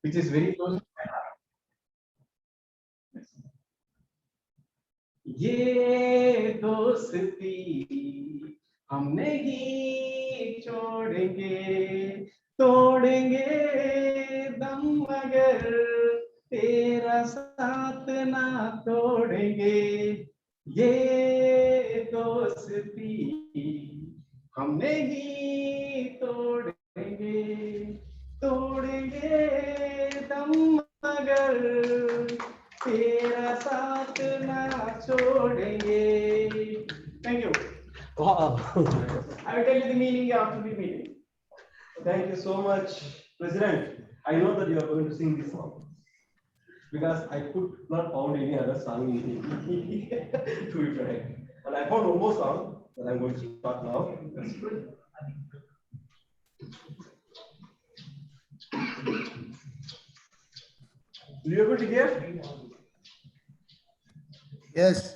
which is very close to my heart. ये दोस्ती हम नहीं छोड़ेंगे, तोड़ेंगे दम मगर तेरा साथ ना तोड़ेंगे। ये दोस्ती हम नहीं तोड़ेंगे, तोड़ेंगे दम मगर तेरा साथ ना छोड़ेंगे। Thank you. Wow. I will tell you the meaning after the meeting. Thank you so much, President. I know that you are going to sing this song because I could not find any other song in Hindi to be frank. And I found one more song that I'm going to start now. That's good. Are you able to hear? Yes.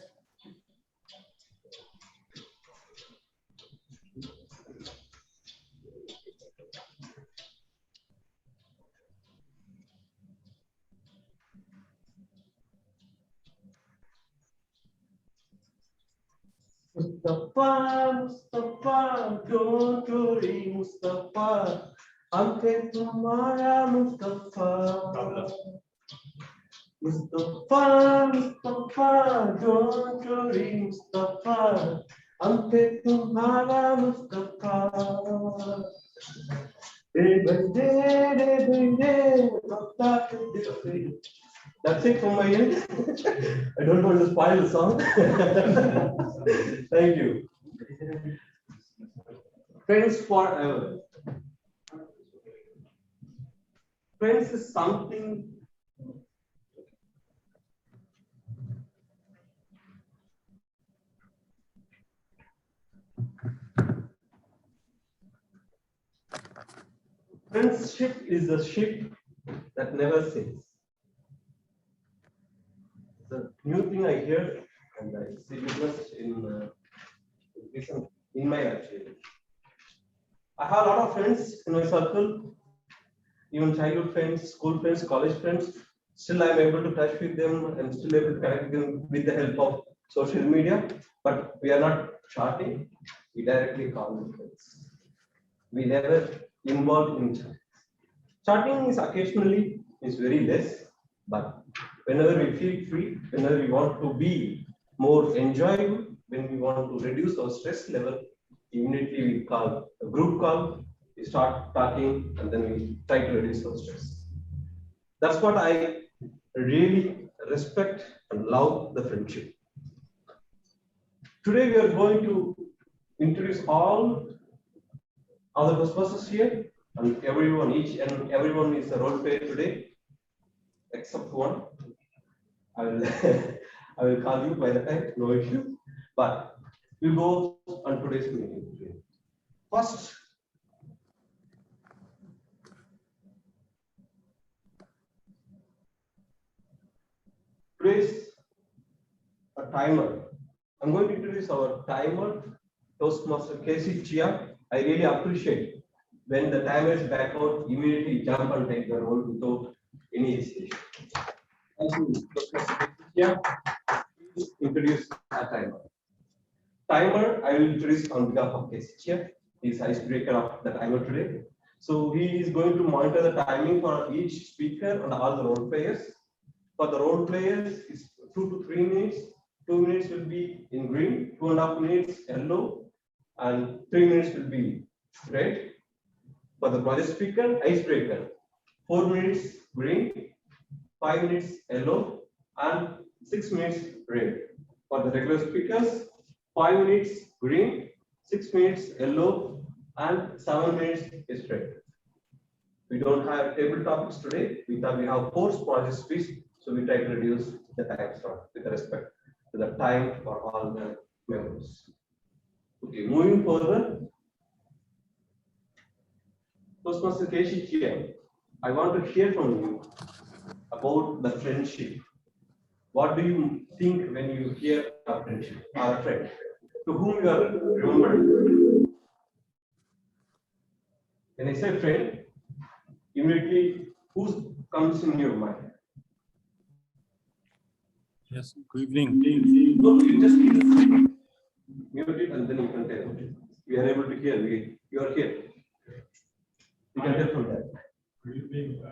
Mustafa, Mustafa, don't worry, Mustafa. Anke tumhara Mustafa. Mustafa, Mustafa, don't worry, Mustafa. Anke tumhara Mustafa. Day by day, That's it from my end. I don't want to spoil the song. Thank you. Friends forever. Friends is something. Friendship is a ship that never sinks. The new thing I hear, and I see witness in my actually. I have a lot of friends in my circle, even childhood friends, school friends, college friends. Still, I am able to touch with them and still able to connect with them with the help of social media. But we are not chatting; we directly call them friends. We never involved in chat. Chatting is occasionally is very less, but whenever we feel free, whenever we want to be more enjoyable, when we want to reduce our stress level, immediately we call a group call, we start talking, and then we try to reduce our stress. That's what I really respect and love the friendship. Today we are going to introduce all other Ghostbusters here, and everyone, each and everyone is a role player today, except one. I will, I will call you by the time, no issue. But we'll go on today's meeting. First, today's a timer. I'm going to introduce our timer, Toastmaster Casey Chia. I really appreciate when the timer is back out, immediately jump and take the role without any hesitation. Thank you, Toastmaster Casey Chia. Please introduce a timer. Timer, I will introduce on behalf of Casey Chia. He is icebreaker of the timer today. So he is going to monitor the timing for each speaker and all the role players. For the role players, it's 2 to 3 minutes. 2 minutes will be in green, 2.5 minutes yellow, and 3 minutes will be red. For the project speaker, icebreaker, 4 minutes green, 5 minutes yellow, and 6 minutes red. For the regular speakers, 5 minutes green, 6 minutes yellow, and 7 minutes is red. We don't have table topics today. We have 4 project speaks, so we try to reduce the time slot with respect to the time for all the members. Okay, moving further. Toastmaster Keshi here. I want to hear from you about the friendship. What do you think when you hear a friendship or a friend? To whom you are remembering? When I say friend, immediately Who comes in your mind? Yes, good evening. No, you just need to mute it and then you can tell. We are able to hear. You are here. You can tell from that. Good evening.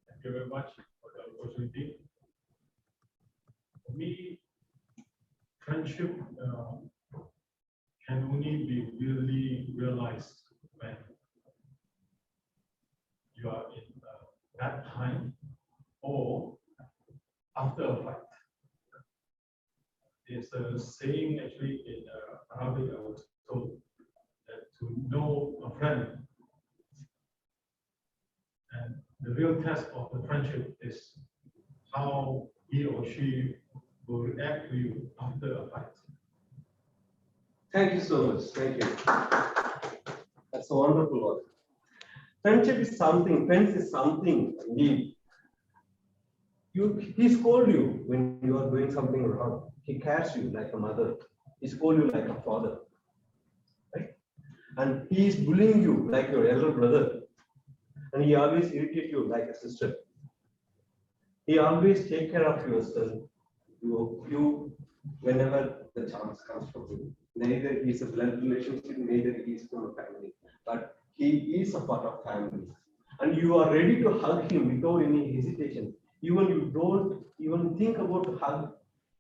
Thank you very much for the opportunity. For me, friendship can only be really realized when you are in that time or after a fight. There's a saying actually in Arabic, I was told that to know a friend, and the real test of the friendship is how he or she will react to you after a fight. Thank you so much. Thank you. That's a wonderful one. Friendship is something, friends is something indeed. He scolds you when you are doing something wrong. He cares you like a mother. He scolds you like a father. Right? And he is bullying you like your elder brother. And he always irritates you like a sister. He always takes care of yourself. You whenever the chance comes for you. Neither he is a blood relationship, neither he is from a family. But he is a part of family. And you are ready to hug him without any hesitation. Even you don't even think about to hug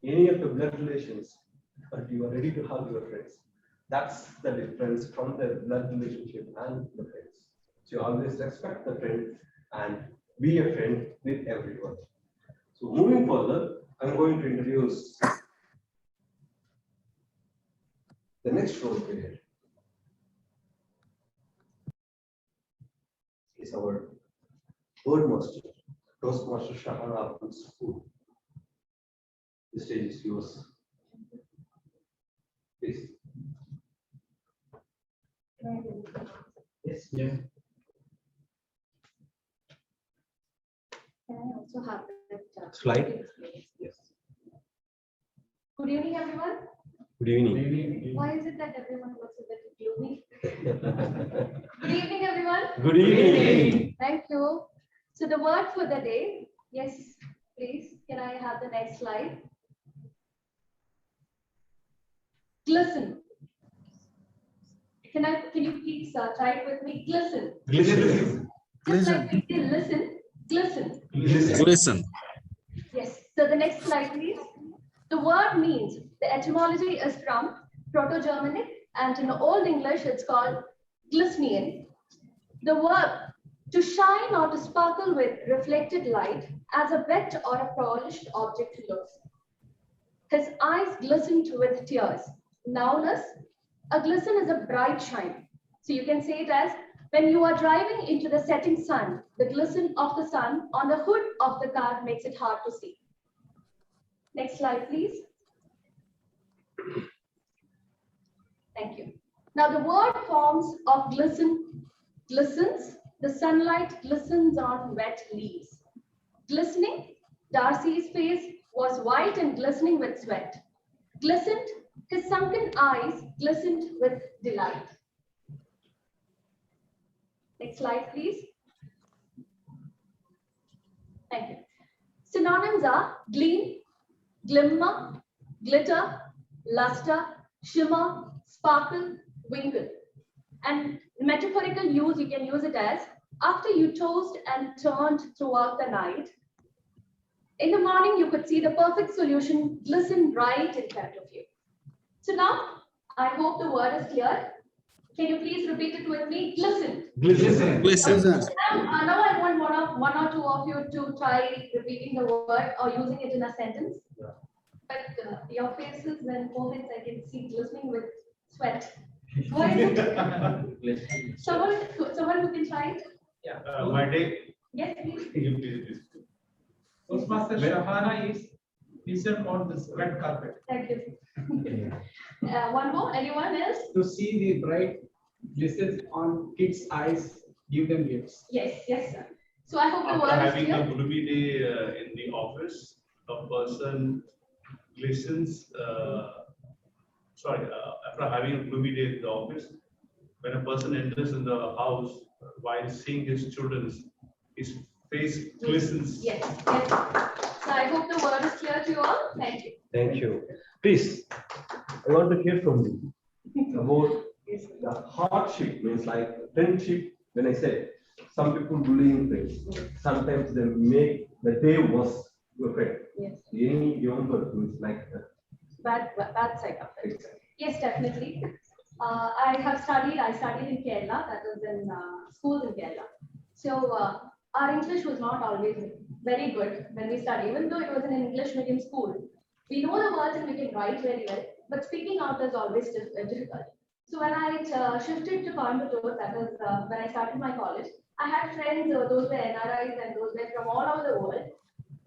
any of the blood relations, but you are ready to hug your friends. That's the difference from the blood relationship and the friends. So you always respect the friend and be a friend with everyone. So moving further, I'm going to introduce the next role player. Is our Boardmaster, Toastmaster Shahara from school. The stage is yours. Please. Yes. Yeah. Can I also have that Slide? Yes. Good evening, everyone. Good evening. Why is it that everyone looks a bit gloomy? Good evening, everyone. Good evening. Thank you. So the word for the day, yes, please. Can I have the next slide? Glisten. Can you please type with me? Glisten. Glisten. Just like we say listen, glisten. Listen. Yes. So the next slide, please. The word means, the etymology is from Proto-Germanic, and in Old English it's called glistening. The verb to shine or to sparkle with reflected light as a wet or a polished object looks. His eyes glistened with tears. Noun, a glisten is a bright shine. So you can say it as, when you are driving into the setting sun, the glisten of the sun on the hood of the car makes it hard to see. Next slide, please. Thank you. Now the word forms of glisten, glistens, the sunlight glistens on wet leaves. Glistening, Darcy's face was white and glistening with sweat. Glistened, his sunken eyes glistened with delight. Next slide, please. Thank you. Synonyms are gleam, glimmer, glitter, luster, shimmer, sparkle, winkle. And metaphorical use, you can use it as, after you tossed and turned throughout the night, in the morning you could see the perfect solution glisten right in front of you. So now, I hope the word is clear. Can you please repeat it with me? Glisten. Glisten. Listen. Now I want one or two of you to try repeating the word or using it in a sentence. Yeah. But your faces and foreheads, I can see glistening with sweat. Why is it? Someone who can try it? Yeah. My day. Yes, please. Please. Toastmaster Shahana is on this red carpet. Thank you. One more. Anyone else? To see the bright glistens on kids' eyes, give them gifts. Yes, yes, sir. So I hope the After word is having a clear. gloomy day in the office, a person glistens. After having a gloomy day in the office, when a person enters in the house while seeing his children, his face glistens. Yes, yes. So I hope the word is clear to you all. Thank you. Thank you. Please, I want to hear from you about the hardship, means like friendship. When I say some people bullying friends, sometimes they make the day worse your friend. Yes. Any young person is like that. Bad side of it. Exactly. Yes, definitely. I studied in Kerala, that was in schools in Kerala. So our English was not always very good when we studied, even though it was an English medium school. We know the words and we can write very well, but speaking out is always difficult. So when I shifted to Coimbatore, that was when I started my college, I had friends, those were NRIs and those were from all over the world.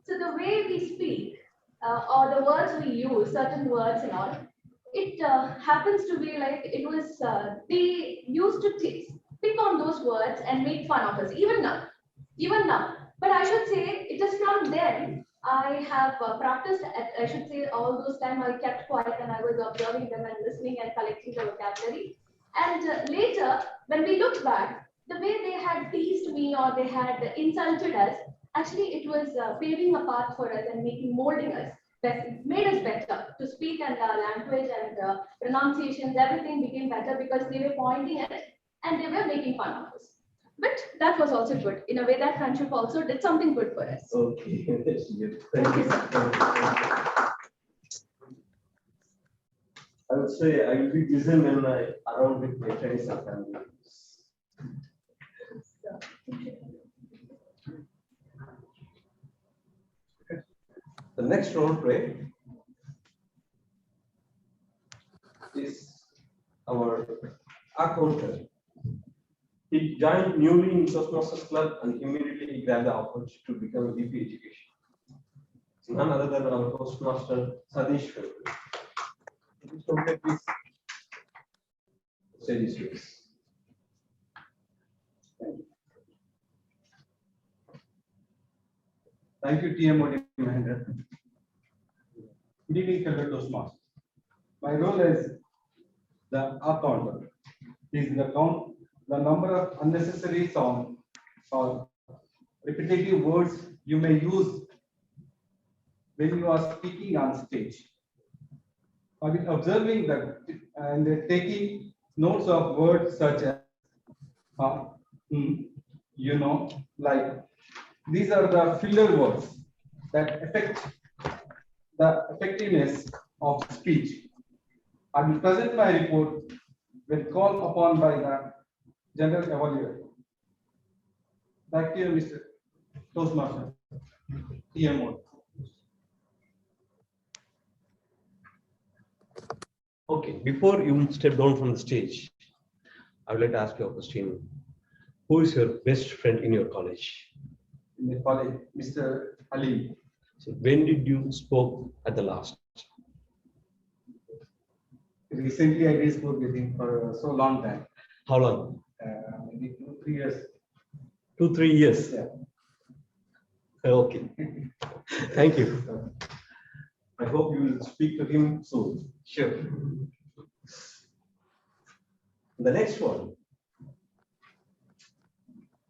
So the way we speak, or the words we use, certain words and all, it happens to be like it was, they used to pick on those words and make fun of us, even now. Even now. But I should say, it is from then I have practiced, I should say, all those time I kept quiet and I was observing them and listening and collecting the vocabulary. And later, when we look back, the way they had teased me or they had insulted us, actually it was paving a path for us and molding us, that made us better to speak, and language and pronunciations, everything became better because they were pointing at it and they were making fun of us. But that was also good. In a way, that friendship also did something good for us. Okay. That's good. Thank you, sir. I would say I will be busy when I around with my friends and family. The next role play is our accountant. He joined newly in Toastmasters Club and immediately he grabbed the opportunity to become a VP Education. It's none other than our Toastmaster Sadish. Please say this please. Thank you, TMOD Mahendran. Good evening, fellow Toastmasters. My role is the accountant. Is the number of unnecessary sound or repetitive words you may use when you are speaking on stage. I've been observing that and taking notes of words such as you know, like these are the filler words that affect the effectiveness of speech. I will present my report when called upon by the general evaluator. Back to you, Mr. Toastmaster. TMOD. Okay, before you step down from the stage, I would like to ask you a question. Who is your best friend in your college? In the college, Mr. Ali. So when did you spoke at the last? Recently, I did spoke with him for so long time. How long? Maybe 2-3 years. 2-3 years. Yeah. Okay. Thank you. I hope you will speak to him soon. Sure. The next one.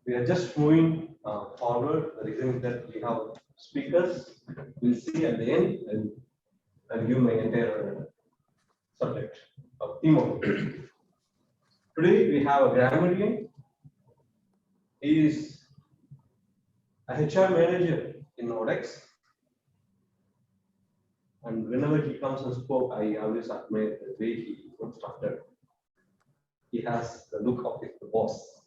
We are just moving forward. The reason is that we have speakers. We'll see at the end and I'll give my entire subject of TMOD. Today we have a grammarian. He is a HR manager in Odex. And whenever he comes and spoke, I always admire the way he constructed. He has the look of the boss.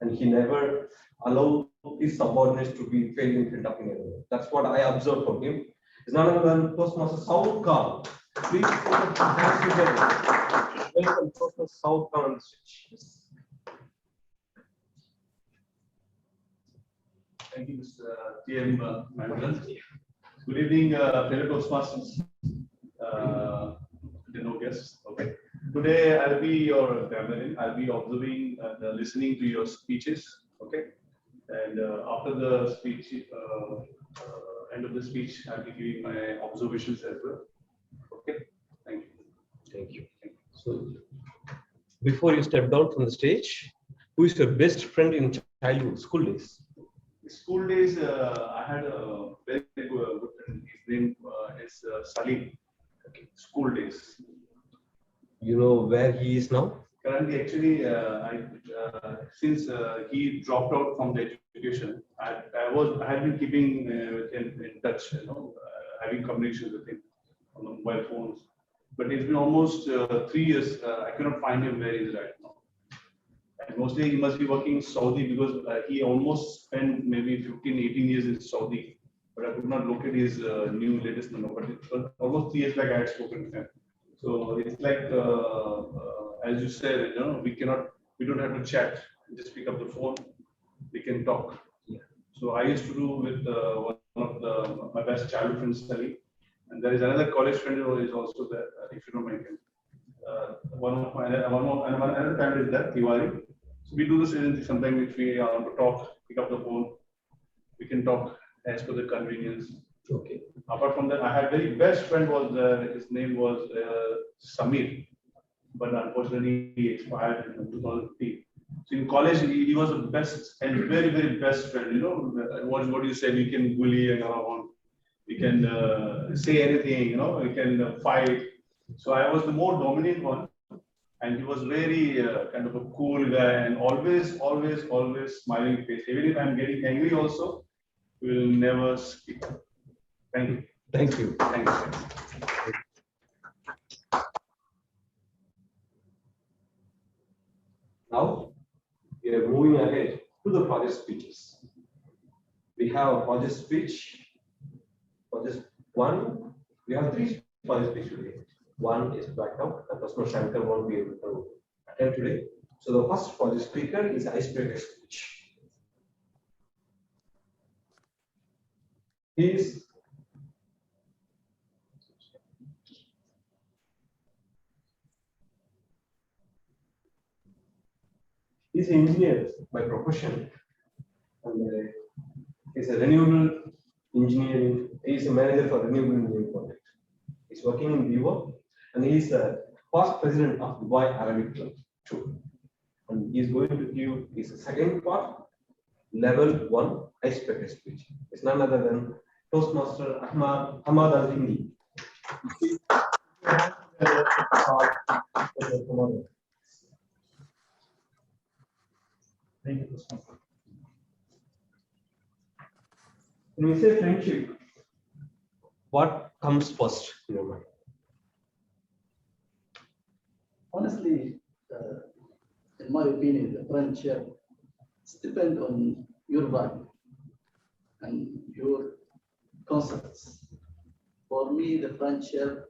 And he never allowed his subordinates to be failed in front of him. That's what I observed from him. It's none other than Toastmaster South Carl. Please put your hands together. Welcome Toastmaster South Carl on the stage. Thank you, Mr. TM Mahendran. Good evening, fellow Toastmasters. No guests. Okay. Today I'll be your grammarian. I'll be observing and listening to your speeches. Okay. And after the speech, end of the speech, I'll be giving my observations as well. Okay. Thank you. Thank you. So, before you step down from the stage, who is your best friend in childhood, school days? School days, I had a very good friend. His name is Salim. Okay. School days. You know where he is now? Currently, actually, since he dropped out from the education, I had been keeping with him in touch, having communications with him on the mobile phones. But it's been almost 3 years. I cannot find him where he is right now. And mostly he must be working in Saudi because he almost spent maybe 15, 18 years in Saudi. But I could not locate his new latest number. But it was almost 3 years back I had spoken to him. So it's like, as you said, we don't have to chat. Just pick up the phone. We can talk. Yeah. So I used to do with one of my best childhood friends, Sally. And there is another college friend who is also there, if you don't mind him. Another time is there, Tiwari. So we do this sometimes if we want to talk, pick up the phone. We can talk as per the convenience. Okay. Apart from that, I had very best friend was his name was Samir, but unfortunately he expired in 2015. So in college he was the best and very very best friend. What you said, we can bully and around, we can say anything. We can fight. So I was the more dominant one, and he was very kind of a cool guy and always smiling face. Even if I'm getting angry, also he will never speak. Thank you. Thank you. Thank you. Now we are moving ahead to the project speeches. We have a project speech. Project one, we have three project speeches today. One is blacked out, and Customer Shankar won't be able to attend today. So the first project speaker is icebreaker speech. He's an engineer by profession, and he's a renewable engineering. He's a manager for renewable engineering project. He's working in Vivo, and he's a past president of Dubai Arabic Club too. And he's going to give his second part, level 1 icebreaker speech. It's none other than Toastmaster Ahmad Al Hindi. Thank you, Toastmaster. When we say friendship, what comes first in your mind? Honestly, in my opinion, the friendship depends on your value and your concepts. For me, the friendship,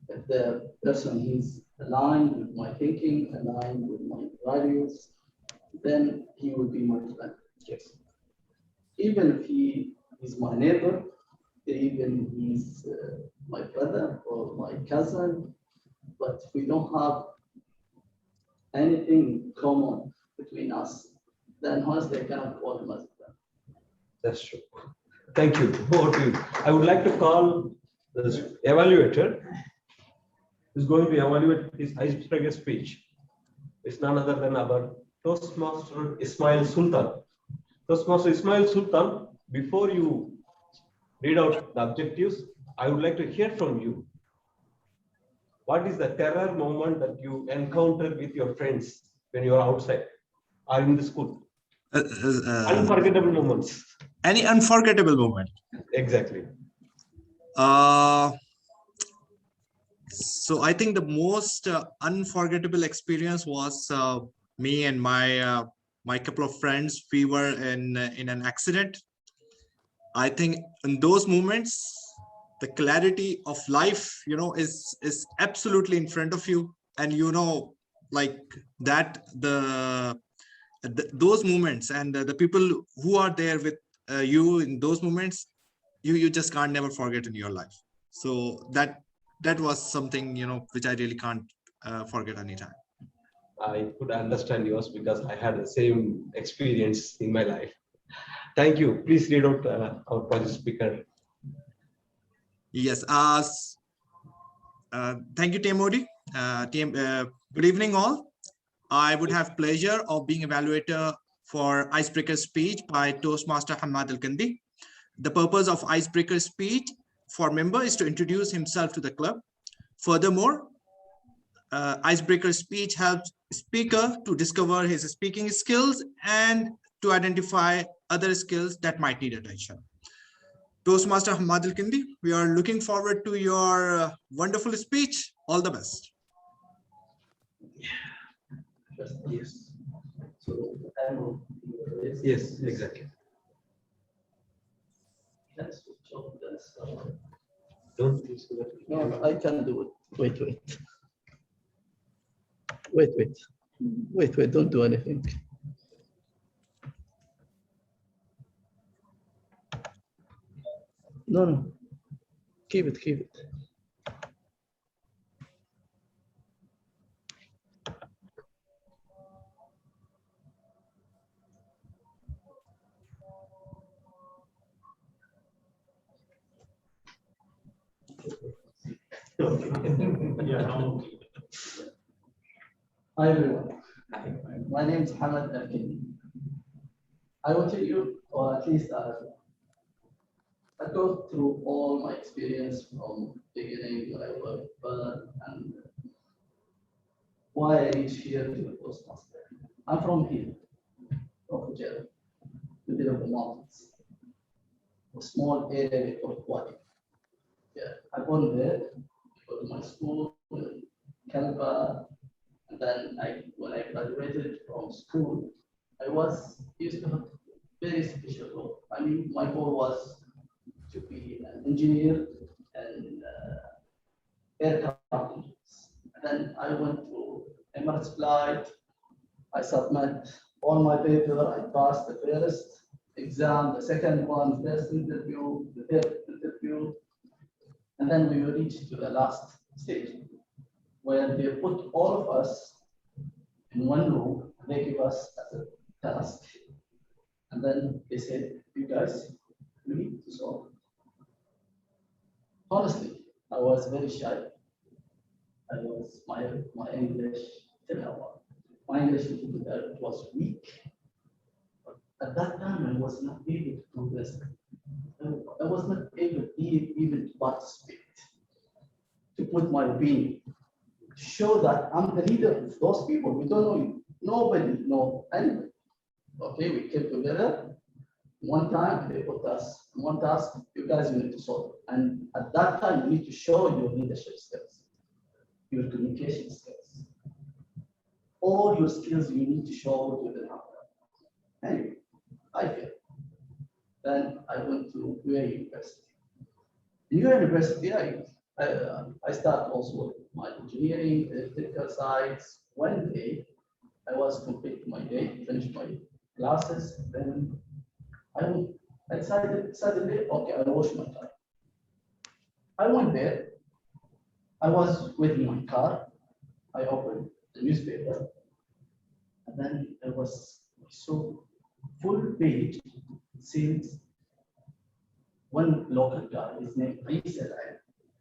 if the person is aligned with my thinking, aligned with my values, then he will be my friend. Yes. Even if he is my neighbor, even he's my brother or my cousin, but if we don't have anything common between us, then honestly, I cannot call him as a friend. That's true. Thank you. Over to you. I would like to call the evaluator who's going to evaluate his icebreaker speech. It's none other than our Toastmaster Ismail Sultan. Toastmaster Ismail Sultan, before you read out the objectives, I would like to hear from you. What is the terror moment that you encountered with your friends when you are outside or in the school? Unforgettable moments. Any unforgettable moment? Exactly. So I think the most unforgettable experience was me and my couple of friends. We were in an accident. I think in those moments, the clarity of life, is absolutely in front of you, and like that those moments and the people who are there with you in those moments, you just can't never forget in your life. So that was something which I really can't forget anytime. I could understand yours because I had the same experience in my life. Thank you. Please read out our project speaker. Yes. Thank you, TMOD. Good evening, all. I would have pleasure of being evaluator for icebreaker speech by Toastmaster Hamad Al-Kandi. The purpose of icebreaker speech for member is to introduce himself to the club. Furthermore, icebreaker speech helps speaker to discover his speaking skills and to identify other skills that might need attention. Toastmaster Hamad Al-Kandi, we are looking forward to your wonderful speech. All the best. Yes. So I will. Yes, exactly. That's the job. That's, Don't do so that. no, no, I can do it. Wait. Wait, don't do anything. No. Keep it. Hi everyone. My name is Hamad Al-Kindi. I will tell you, or at least I go through all my experience from beginning when I worked and why I reached here to the Toastmaster. I'm from here, from Fujairah, the middle of the mountains, a small area of Wadi. Yeah, I born there, go to my school in Kalba, and then when I graduated from school, I used to have very special role. I mean, my goal was to be an engineer and aircraft engineers. And then I went to Emirates flight. I submit all my paper. I passed the first exam, the second one, first interview, the third interview. And then we reached to the last stage where they put all of us in one room. They give us as a task. And then they said, you guys, you need to solve. Honestly, I was very shy. My English, my English was weak. But at that time, I was not able to progress. I was not able even to participate, to put my opinion, to show that I'm the leader of those people. We don't know you. Nobody know anybody. Okay, we came together. One time they put us one task, you guys need to solve. And at that time, you need to show your leadership skills, your communication skills, all your skills you need to show to the number. Anyway, I failed. Then I went to UAE University. In UAE University, I started also with my engineering, electrical sides. One day, I was completing my day, finished my classes, then I decided suddenly, okay, I'll wash my car. I went there. I was with my car. I opened the newspaper, and then there was so full page since one local guy, his name Isa Al.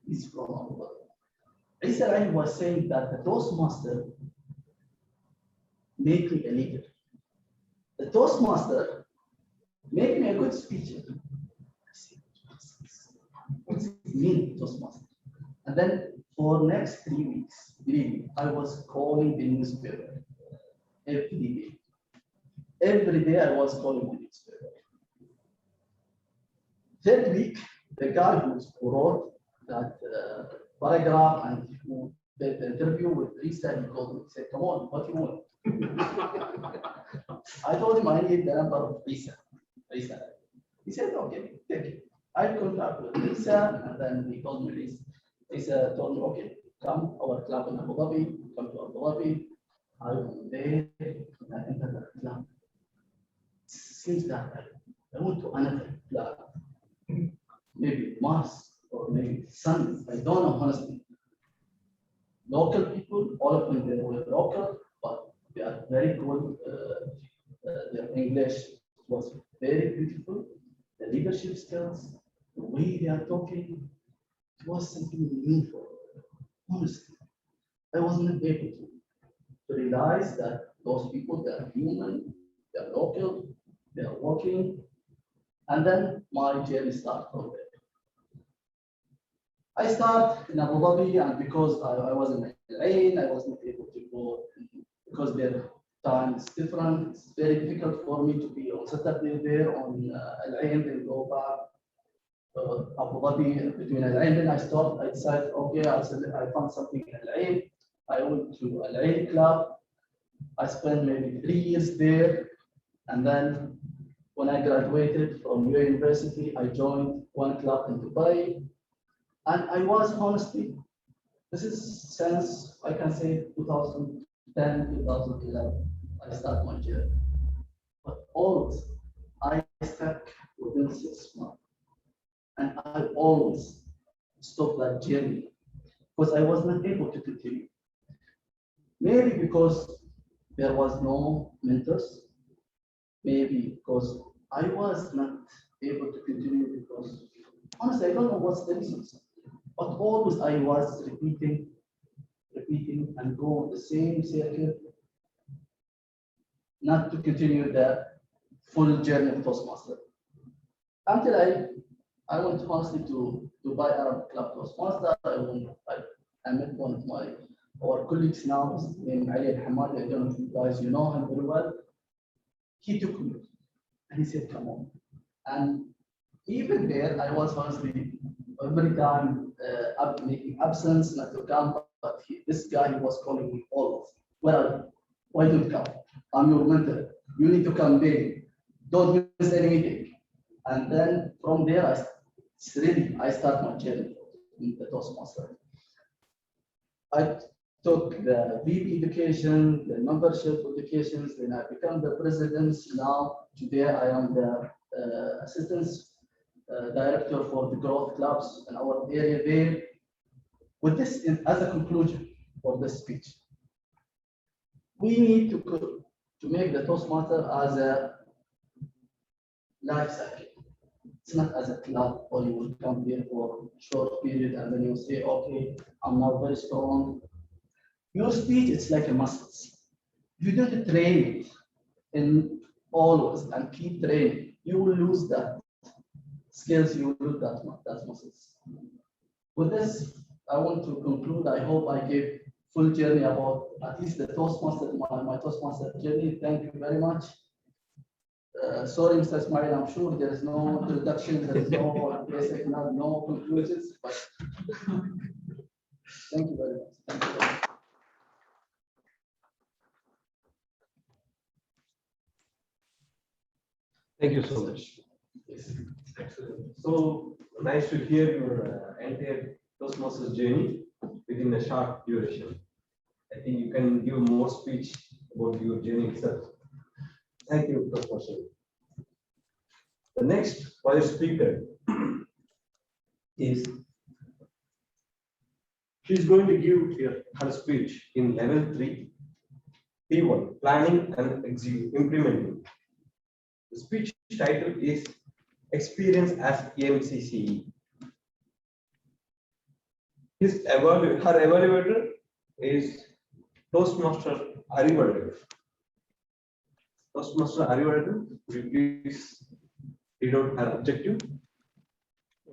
He's from Abu Dhabi. Isa Al was saying that the Toastmaster make me a leader. The Toastmaster make me a good speaker. What's it mean, Toastmaster? And then for next 3 weeks, believe me, I was calling the newspaper every day. Every day I was calling the newspaper. Third week, the guy who wrote that paragraph and who did the interview with Lisa, he called me. He said, come on, what do you want? I told him I need the number of Lisa. He said, okay, take it. I contact with Lisa, and then he told me this. Lisa told me, okay, come our club in Abu Dhabi, come to Abu Dhabi. I went there, and I entered the club. Since that, I went to another club, maybe Mars or maybe Sun. I don't know, honestly. Local people, all of them, they were local, but they are very good. Their English was very beautiful. The leadership skills, the way they are talking, it was something meaningful. Honestly, I was not able to realize that those people, they are human, they they're local, they're working, and then my journey starts from there. I start in Abu Dhabi, and because I was in Al Ain, I was not able to go because their time is different. It's very difficult for me to be on Saturday there on Al Ain, then go back Abu Dhabi between Al Ain. Then I decided, okay, I found something in Al Ain. I went to Al Ain club. I spent maybe 3 years there, and then when I graduated from your university, I joined one club in Dubai. And I was honestly, this is since I can say 2010, 2011, I started my journey. But always, I stuck within 6 months. And I always stopped that journey because I was not able to continue. Maybe because there was no mentors, maybe because I was not able to continue because honestly, I don't know what's the reasons. But always I was repeating, and go the same circle, not to continue the full journey of Toastmaster. Until I went honestly to Dubai Arab Club Toastmaster. I met one of our colleagues now, his name Ali Al Hamadi. I don't know if you guys know him very well. He took me and he said, come on. And even there, I was honestly every time making absence, not to come, but this guy he was calling me always. Well, why don't you come? I'm your mentor. You need to come daily. Don't miss any meeting. And then from there, I start my journey in the Toastmaster. I took the VP education, the membership educations, then I become the president. Now, today I am the assistant director for the growth clubs in our area there. With this as a conclusion for this speech, we need to make the Toastmaster as a life cycle. It's not as a club or you will come here for a short period and then you say, okay, I'm now very strong. Your speech is like a muscle. If you don't train it in always and keep training, you will lose that skills, you will lose that muscles. With this, I want to conclude. I hope I gave full journey about at least the Toastmaster, my Toastmaster journey. Thank you very much. Sorry, Mr. Ismail, I'm sure there is no introduction, there is no basic, no conclusions, but thank you very much. Thank you very much. Thank you so much. Excellent. So nice to hear your entire Toastmasters journey within a short duration. I think you can give more speech about your journey itself. Thank you, Toastmaster. The next wise speaker is she's going to give her speech in level 3, P1, planning and implementing. The speech title is Experience as EMCCE. Her evaluator is Toastmaster Arivaldu. Toastmaster Arivaldu, would you please read out her objective?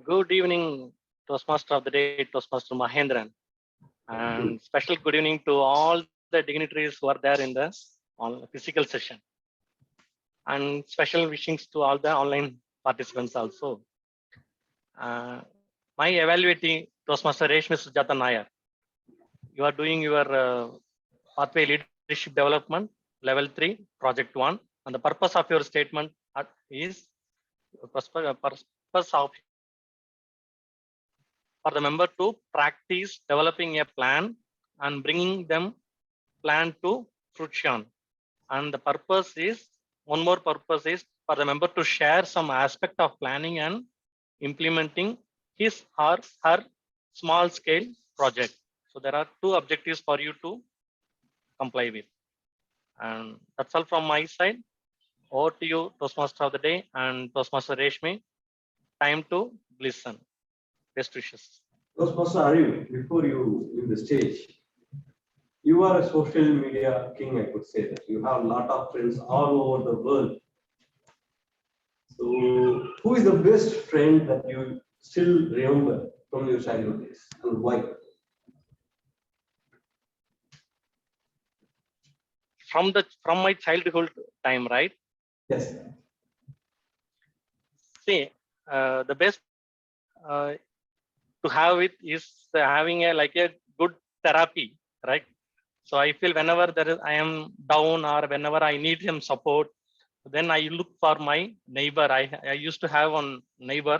Good evening, Toastmaster of the day, Toastmaster Mahendran. And special good evening to all the dignitaries who are there in the physical session. And special wishings to all the online participants also. My evaluating Toastmaster Reshmi Sujata Nair. You are doing your pathway leadership development, level 3, project 1. And the purpose of your statement is purpose of for the member to practice developing a plan and bringing them plan to fruition. And the purpose is, one more purpose is for the member to share some aspect of planning and implementing his or her small scale project. So there are 2 objectives for you to comply with. And that's all from my side. Over to you, Toastmaster of the day and Toastmaster Reshmi. Time to listen. Best wishes. Toastmaster Ariv, before you leave the stage, You are a social media king, I could say that. You have a lot of friends all over the world. So, who is the best friend that you still remember from your childhood days, and why? From my childhood time, right? Yes. See, the best uh, to have it is having a like a good therapy, right? So I feel whenever I am down or whenever I need some support, then I look for my neighbor. I used to have one neighbor.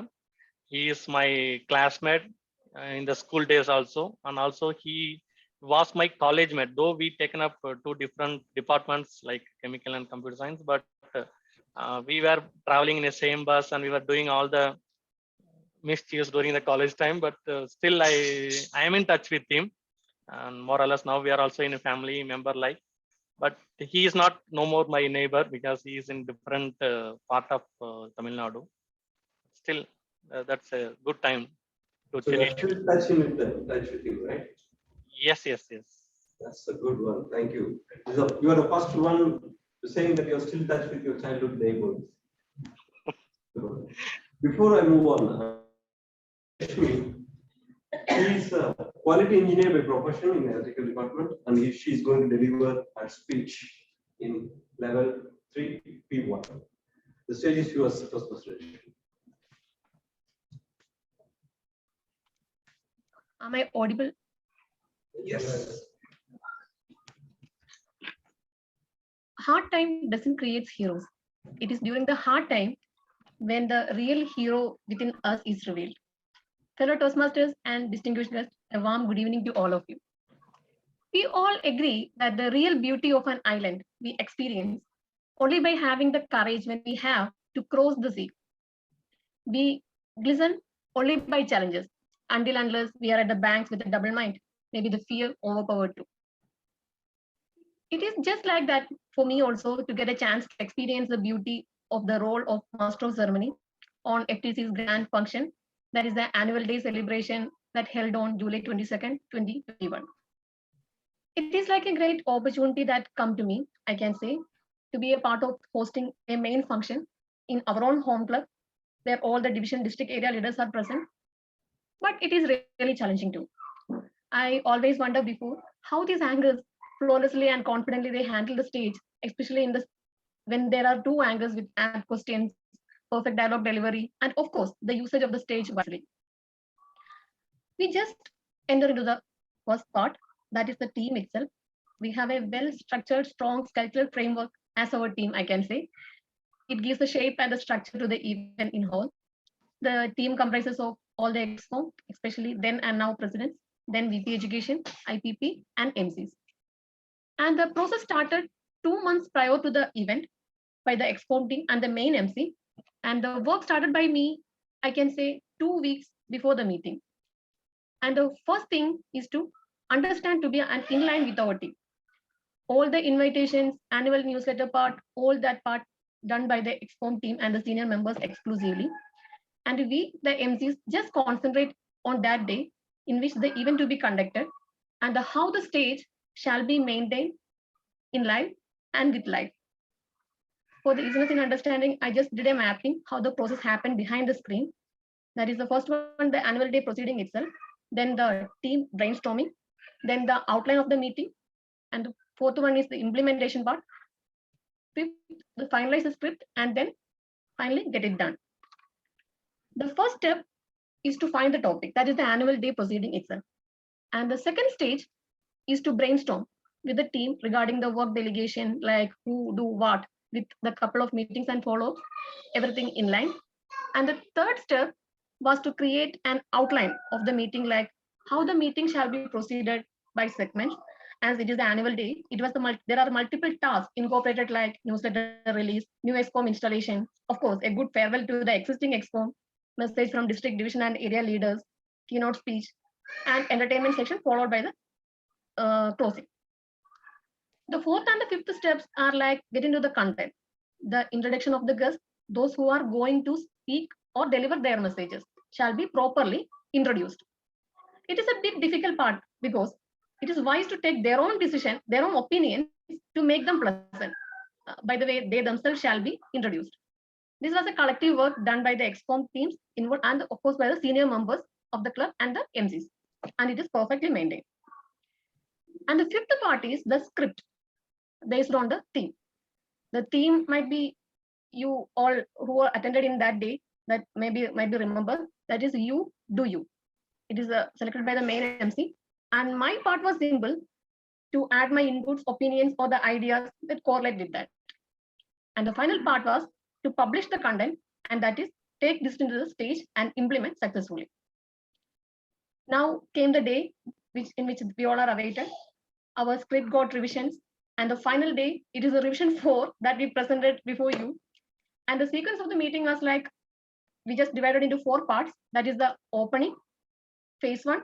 He is my classmate in the school days also, and also he was my college mate. Though we taken up two different departments like chemical and computer science, but we were traveling in the same bus and we were doing all the mischievous during the college time. But still, I am in touch with him, and more or less now we are also in a family member like. But he is not no more my neighbor because he is in different part of Tamil Nadu. Still, that's a good time to So you're cherish. still touching with them, touch with you, right? Yes, yes, yes. That's a good one. Thank you. You are the first one to saying that you're still in touch with your childhood neighbors. Before I move on, Rashmi, she is a quality engineer by profession in the electrical department, and she is going to deliver her speech in level 3 P1. The stage is yours, Toastmaster. Am I audible? Yes. Hard time doesn't create heroes. It is during the hard time when the real hero within us is revealed. Fellow Toastmasters and distinguished guests, a warm good evening to all of you. We all agree that the real beauty of an island we experience only by having the courage when we have to cross the sea. We glisten only by challenges until unless we are at the banks with a double mind, maybe the fear overpowered too. It is just like that for me also to get a chance to experience the beauty of the role of Master of Ceremony on FTC's grand function, that is the annual day celebration that held on July 22nd, 2021. It is like a great opportunity that come to me, I can say, to be a part of hosting a main function in our own home club where all the division district area leaders are present. But it is really challenging too. I always wonder before how these anchors flawlessly and confidently they handle the stage, especially in the when there are two anchors with apt questions, perfect dialogue delivery, and of course the usage of the stage wisely. We just enter into the first part, that is the team itself. We have a well-structured, strong sculptural framework as our team, I can say. It gives the shape and the structure to the event in whole. The team comprises of all the EXCOM, especially then and now presidents, then VP Education, IPP, and MCs. And the process started 2 months prior to the event by the EXCOM team and the main MC. And the work started by me, I can say 2 weeks before the meeting. And the first thing is to understand to be an inline with our team. All the invitations, annual newsletter part, all that part done by the EXCOM team and the senior members exclusively. And we, the MCs, just concentrate on that day in which the event to be conducted and how the stage shall be maintained in live and with live. For the easiness in understanding, I just did a mapping how the process happened behind the screen. That is the first one, the annual day proceeding itself, then the team brainstorming, then the outline of the meeting, and the fourth one is the implementation part. Fifth, the finalize the script, and then finally get it done. The first step is to find the topic, that is the annual day proceeding itself. And the second stage is to brainstorm with the team regarding the work delegation, like who do what, with the couple of meetings and follow everything in line. And the third step was to create an outline of the meeting, like how the meeting shall be proceeded by segments. As it is the annual day, it was there are multiple tasks incorporated like newsletter release, new EXCOM installation, of course, a good farewell to the existing EXCOM, message from district division and area leaders, keynote speech, and entertainment section followed by the closing. The fourth and the fifth steps are like get into the content, the introduction of the guests, those who are going to speak or deliver their messages shall be properly introduced. It is a bit difficult part because it is wise to take their own decision, their own opinions to make them pleasant. By the way, they themselves shall be introduced. This was a collective work done by the EXCOM teams involved and of course by the senior members of the club and the MCs. And it is perfectly maintained. And the fifth part is the script based on the theme. The theme might be, you all who are attended in that day, that maybe remember, that is you do you. It is selected by the main MC. And my part was simple, to add my inputs, opinions, or the ideas that correlate with that. And the final part was to publish the content, and that is take this into the stage and implement successfully. Now came the day in which we all are awaited. Our script got revisions, and the final day, it is a revision 4 that we presented before you. And the sequence of the meeting was like, we just divided into 4 parts. That is the opening, phase 1,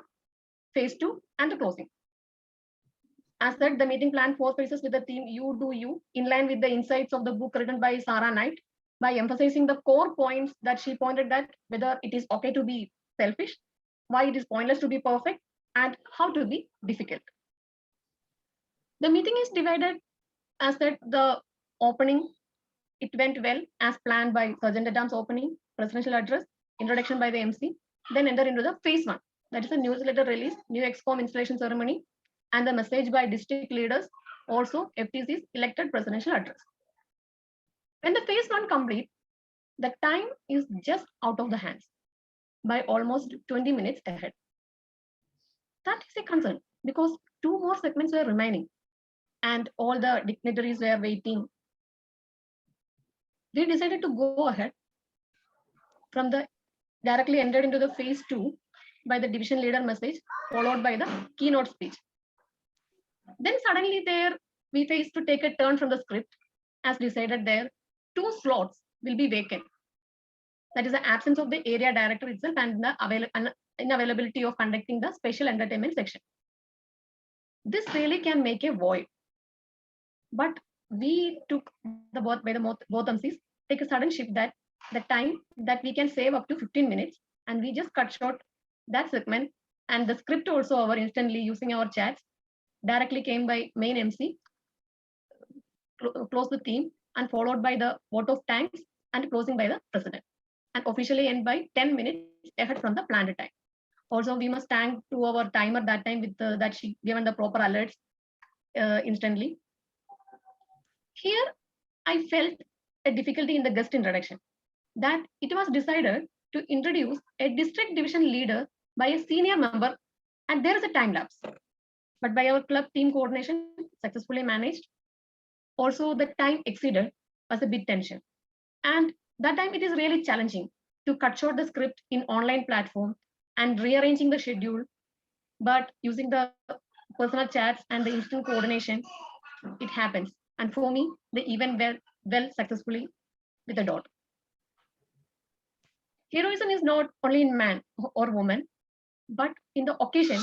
phase 2, and the closing. As said, the meeting planned 4 phases with the theme You Do You, in line with the insights of the book written by Sarah Knight, by emphasizing the core points that she pointed that whether it is okay to be selfish, why it is pointless to be perfect, and how to be difficult. The meeting is divided, as said, the opening, it went well as planned by Sergeant at Arms opening, presidential address, introduction by the MC, then enter into the phase 1, that is a newsletter release, new EXCOM installation ceremony, and the message by district leaders, also FTC's elected presidential address. When the phase 1 complete, the time is just out of the hands by almost 20 minutes ahead. That is a concern because 2 more segments were remaining and all the dignitaries were waiting. We decided to go ahead from the directly entered into the phase 2 by the division leader message, followed by the keynote speech. Then suddenly there, we faced to take a turn from the script. As decided there, 2 slots will be vacant. That is the absence of the area director itself and the unavailability of conducting the special entertainment section. This really can make a void. But we took the both MCs, take a sudden shift that the time that we can save up to 15 minutes, and we just cut short that segment, and the script also our instantly using our chats directly came by main MC, close the theme, and followed by the vote of thanks and closing by the president, and officially end by 10 minutes ahead from the planned time. Also, we must thank to our timer that time with that she given the proper alerts instantly. Here, I felt a difficulty in the guest introduction, that it was decided to introduce a district division leader by a senior member, and there is a time lapse. But by our club team coordination, successfully managed. Also, the time exceeded was a bit tension. And that time it is really challenging to cut short the script in online platform and rearranging the schedule. But using the personal chats and the instant coordination, it happens. And for me, the event went well successfully with a dot. Heroism is not only in man or woman, but in the occasion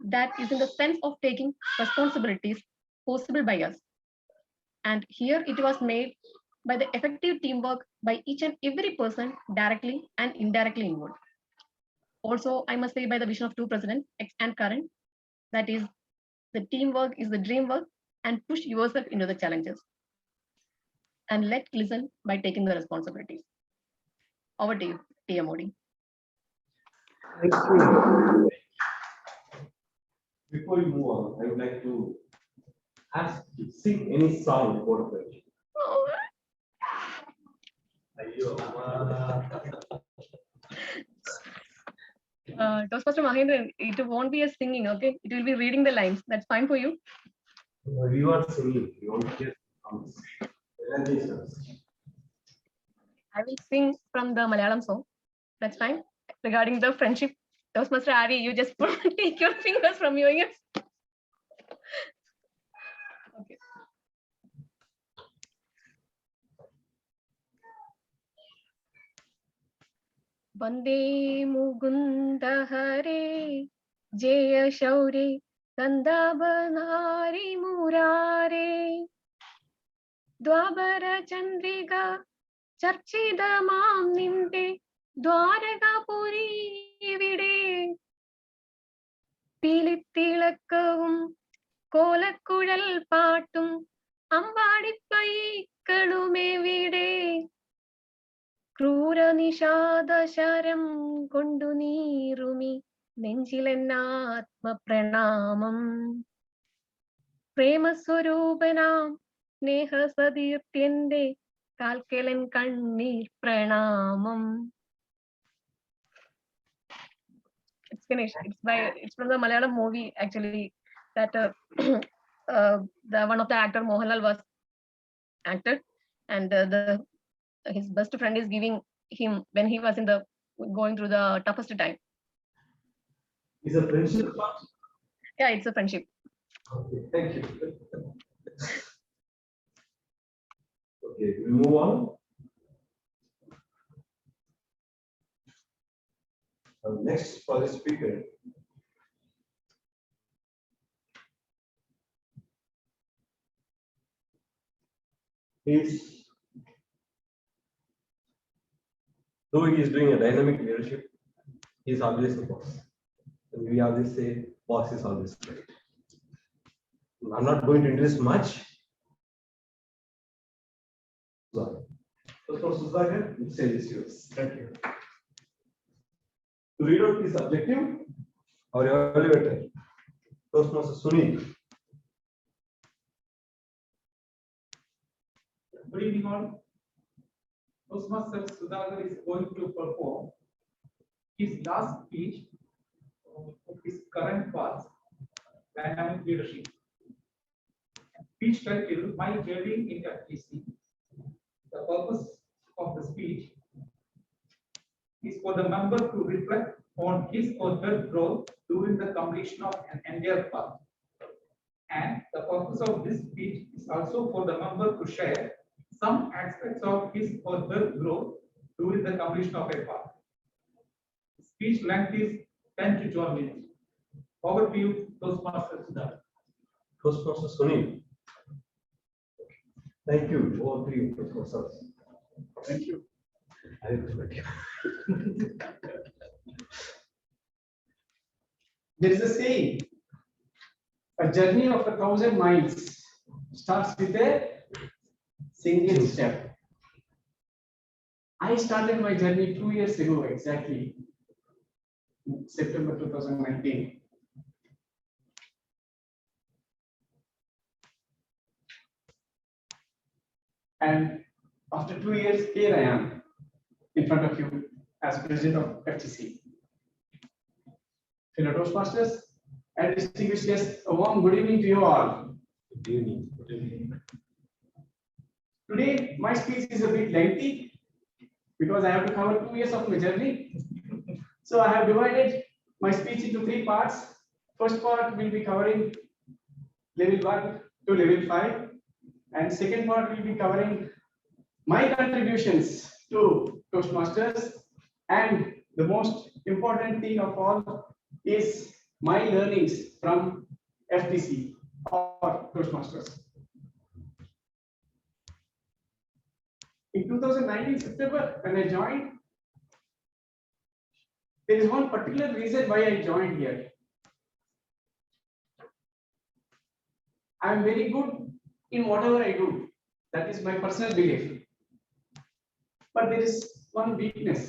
that is in the sense of taking responsibilities possible by us. And here it was made by the effective teamwork by each and every person directly and indirectly involved. Also, I must say by the vision of 2 presidents, ex and current, that is the teamwork is the dream work, and push yourself into the challenges. And let listen by taking the responsibilities. Over to you, TMOD. Thank you. Before we move on, I would like to ask you to sing any song for the page. Toastmaster Mahendran, it won't be a singing, okay? It will be reading the lines. That's fine for you. We are singing. We want to hear songs. I will sing from the Malayalam song. That's fine. Regarding the friendship, Toastmaster Ari, you just take your fingers from your ears. Okay. Vande Mukunda Hare, Jaya Shaure, Kandabanari Murare, Dwabara Chandriga, Charchida Mam Ninde, Dwaragapuri Vide, പീലിത്തിളക്കവും കോലക്കുഴൽ പാട്ടും അമ്പാടിപ്പൈക്കളുമെവിടെ ക്രൂര നിഷാദശരം കൊണ്ടു നീറുമി നെഞ്ചിലെന്നാത്മപ്രണാമം പ്രേമസ്വരൂപനാം സ്നേഹസതീർത്യന്റെ കാൽക്കലൻ കണ്ണീർ പ്രണാമം. It's finished. It's from the Malayalam movie actually that the one of the actor Mohanlal was acted, and his best friend is giving him when he was going through the toughest time. Is a friendship part? Yeah, it's a friendship. Okay, thank you. Okay, we move on. Next for the speaker is, though he is doing a dynamic leadership, he is always the boss. And we always say, boss is always right. I'm not going to introduce much. Sorry. Dr. Sudhakar, the stage is yours. Thank you. To read out this objective, our evaluator, Toastmaster Sunil. Good evening all. Toastmaster Sudhakar is going to perform his last speech of his current path, Dynamic Leadership. Speech title, My Journey in FTC. The purpose of the speech is for the member to reflect on his or her growth during the completion of an entire path. And the purpose of this speech is also for the member to share some aspects of his or her growth during the completion of a path. Speech length is 10 to 12 minutes. Over to you, Toastmaster Sudhakar. Toastmaster Sunil. Thank you, all three Toastmasters. Thank you. There is a saying, a journey of 1,000 miles starts with a single step. I started my journey 2 years ago, exactly, September 2019. And after 2 years, here I am in front of you as president of FTC. Fellow Toastmasters and distinguished guests, a warm good evening to you all. Good evening. Good evening. Today, my speech is a bit lengthy because I have to cover 2 years of my journey. So I have divided my speech into 3 parts. First part will be covering level 1 to level 5, and second part will be covering my contributions to Toastmasters, and the most important thing of all is my learnings from FTC or Toastmasters. In 2019 September, when I joined, there is one particular reason why I joined here. I am very good in whatever I do. That is my personal belief. But there is one weakness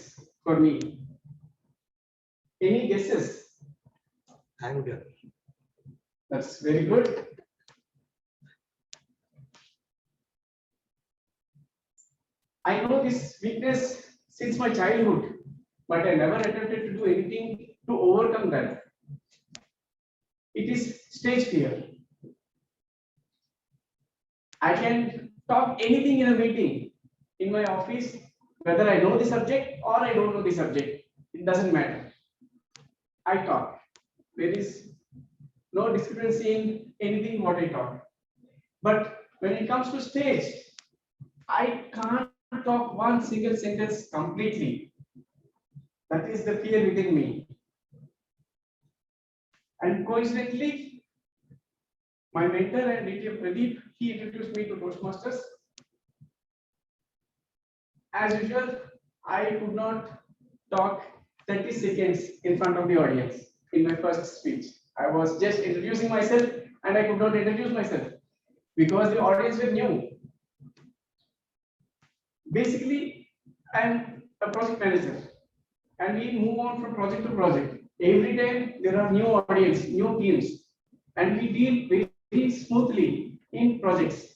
for me. Any guesses? Anger. That's very good. I know this weakness since my childhood, but I never attempted to do anything to overcome that. It is stage fear. I can talk anything in a meeting, in my office, whether I know the subject or I don't know the subject. It doesn't matter. I talk. There is no discrepancy in anything what I talk. But when it comes to stage, I can't talk one single sentence completely. That is the fear within me. And coincidentally, my mentor and DTM Pradeep, he introduced me to Toastmasters. As usual, I could not talk 30 seconds in front of the audience in my first speech. I was just introducing myself and I could not introduce myself because the audience were new. Basically, I'm a project manager and we move on from project to project. Every time there are new audience, new teams, and we deal very smoothly in projects.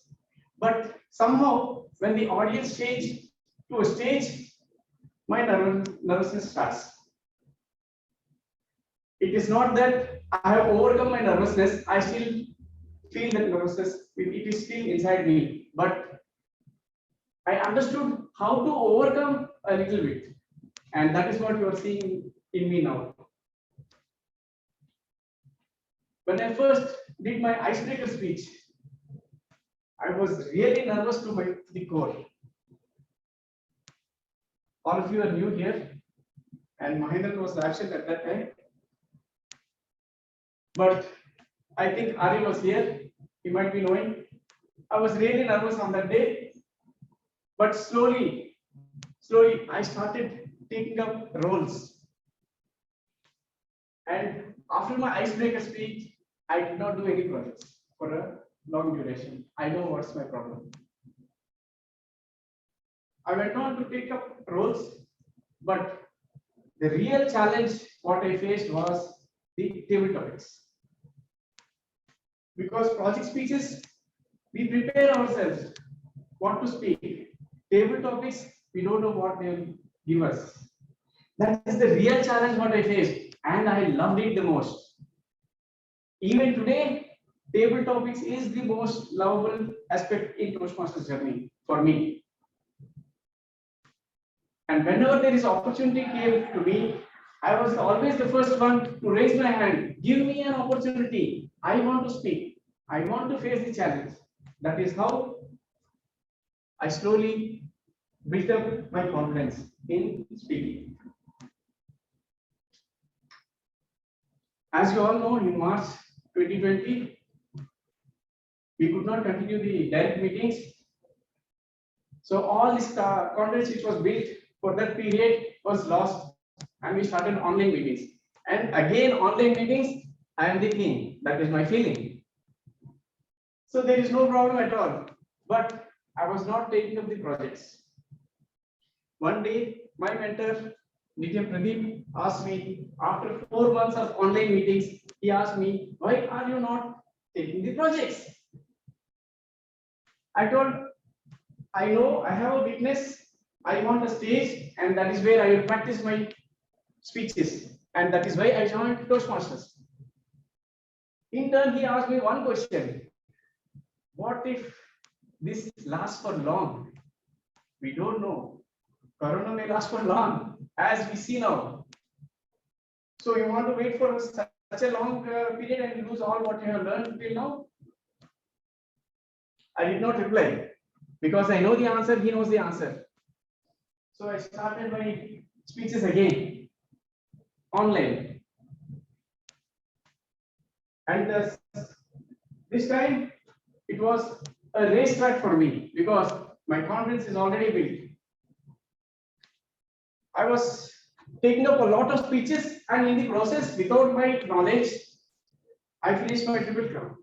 But somehow, when the audience change to a stage, my nervousness starts. It is not that I have overcome my nervousness, I still feel that nervousness, it is still inside me. But I understood how to overcome a little bit. And that is what you are seeing in me now. When I first did my icebreaker speech, I was really nervous to the core. All of you are new here, and Mahendran was absent at that time. But I think Ari was here, he might be knowing. I was really nervous on that day, but slowly I started taking up roles. And after my icebreaker speech, I did not do any projects for a long duration. I know what's my problem. I went on to take up roles, but the real challenge what I faced was the table topics. Because project speeches, we prepare ourselves what to speak. Table topics, we don't know what they will give us. That is the real challenge what I faced, and I loved it the most. Even today, table topics is the most lovable aspect in Toastmasters journey for me. And whenever there is opportunity came to me, I was always the first one to raise my hand. Give me an opportunity. I want to speak. I want to face the challenge. That is how I slowly built up my confidence in speaking. As you all know, in March 2020, we could not continue the direct meetings. So all this confidence which was built for that period was lost, and we started online meetings. And again, online meetings, I am the king. That is my feeling. So there is no problem at all. But I was not taking up the projects. One day, my mentor, Nityam Pradeep, asked me, after 4 months of online meetings, he asked me, why are you not taking the projects? I told, I know I have a weakness. I want a stage, and that is where I will practice my speeches. And that is why I joined Toastmasters. In turn, he asked me one question. What if this lasts for long? We don't know. Corona may last for long, as we see now. So you want to wait for such a long period and lose all what you have learned till now? I did not reply because I know the answer, he knows the answer. So I started my speeches again, online. And this time, it was a racetrack for me because my confidence is already built. I was taking up a lot of speeches, and in the process, without my knowledge, I finished my triple crown.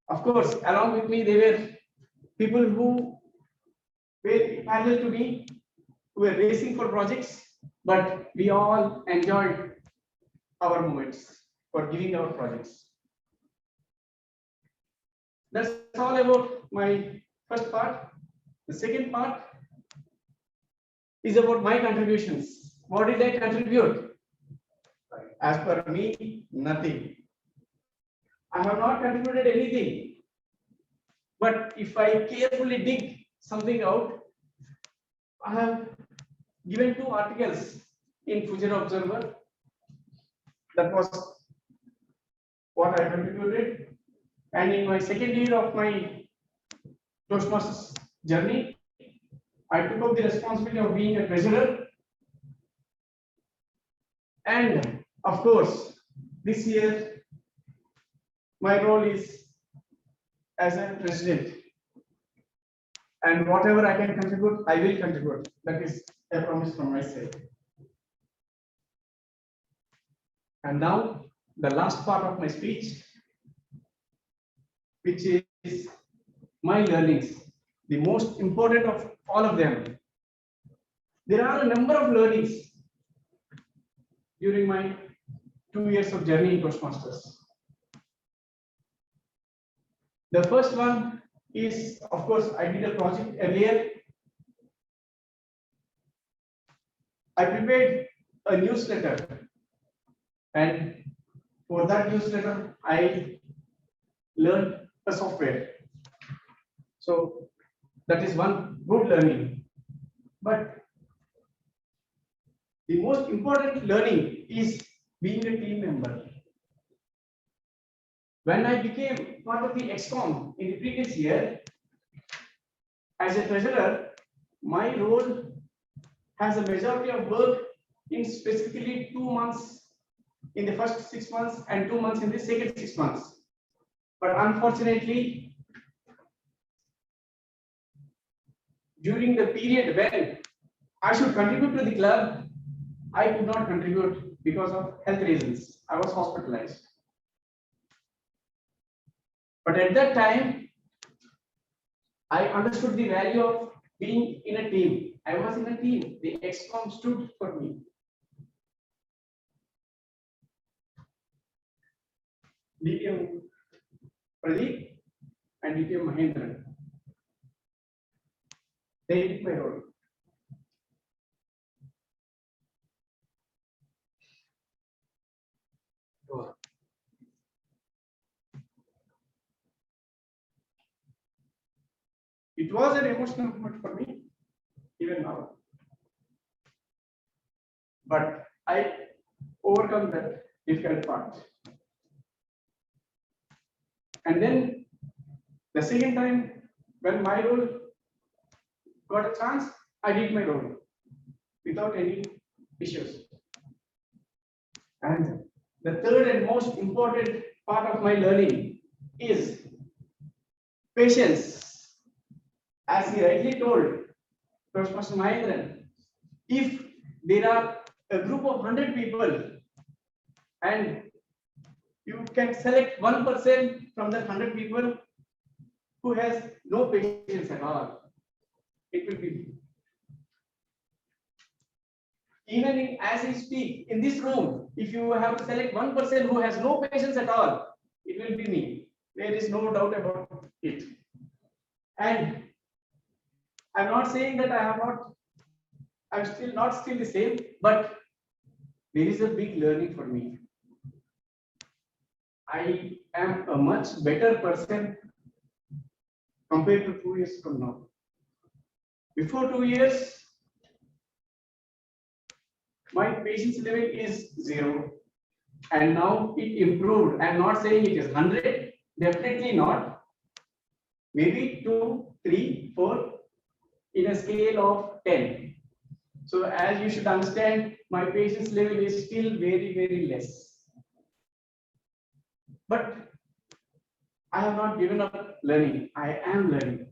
Of course, along with me, there were people who were parallel to me, who were racing for projects, but we all enjoyed our moments for giving our projects. That's all about my first part. The second part is about my contributions. What did I contribute? As per me, nothing. I have not contributed anything. But if I carefully dig something out, I have given 2 articles in Future Observer. That was what I contributed. And in my second year of my Toastmasters journey, I took up the responsibility of being a treasurer. And of course, this year, my role is as a president. And whatever I can contribute, I will contribute. That is a promise from my side. And now the last part of my speech, which is my learnings, the most important of all of them. There are a number of learnings during my 2 years of journey in Toastmasters. The first one is, of course, I did a project earlier. I prepared a newsletter, and for that newsletter, I learned a software. So that is one good learning. But the most important learning is being a team member. When I became part of the XCOM in the previous year, as a treasurer, my role has a majority of work in specifically 2 months in the first 6 months and 2 months in the second 6 months. But unfortunately, during the period when I should contribute to the club, I could not contribute because of health reasons. I was hospitalized. But at that time, I understood the value of being in a team. I was in a team. The XCOM stood for me. DTM Pradeep and DTM Mahendran. They did my role. It was an emotional moment for me, even now. But I overcome that difficult part. And then the second time, when my role got a chance, I did my role without any issues. And the third and most important part of my learning is patience. As he rightly told, Toastmaster Mahendran, if there are a group of 100 people and you can select 1% from the 100 people who has no patience at all, it will be me. Even as we speak in this room, if you have to select 1% who has no patience at all, it will be me. There is no doubt about it. And I'm not saying that I'm still not the same, but there is a big learning for me. I am a much better person compared to 2 years from now. Before 2 years, my patience level is 0, and now it improved. I'm not saying it is 100, definitely not. Maybe 2, 3, 4 in a scale of 10. So as you should understand, my patience level is still very, very less. But I have not given up learning. I am learning.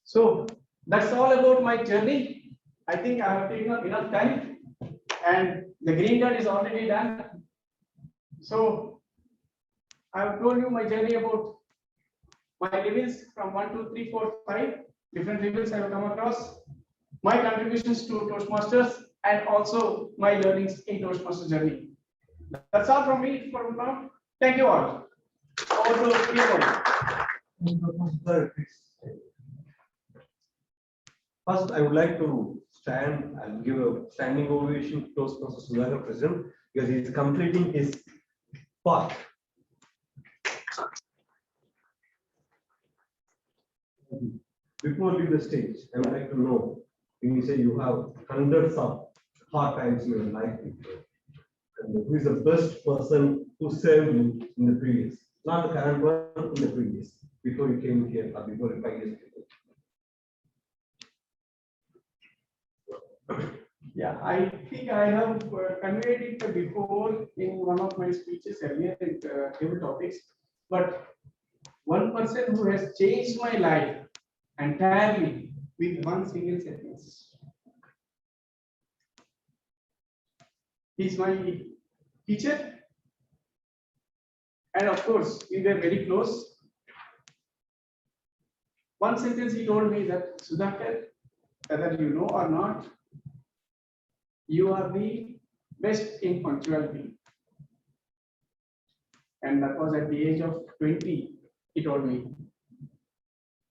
So that's all about my journey. I think I have taken up enough time, and the green card is already done. So I have told you my journey about my levels from 1, 2, 3, 4, 5 different levels I have come across, my contributions to Toastmasters, and also my learnings in Toastmaster journey. That's all from me for now. Thank you all. Over to TMOD. First, I would like to stand and give a standing ovation to Toastmaster Sudhakar President, because he is completing his part. Before leave the stage, I would like to know, when you say you have hundreds of hard times in your life, and who is the best person who served you in the previous, not the current one, in the previous, before you came here, or before 5 years ago? Yeah, I think I have conveyed it before in one of my speeches earlier in table topics. But one person who has changed my life entirely with one single sentence. He's my teacher. And of course, we were very close. One sentence he told me that, Sudhakar, whether you know or not, you are the best in punctuality. And that was at the age of 20, he told me.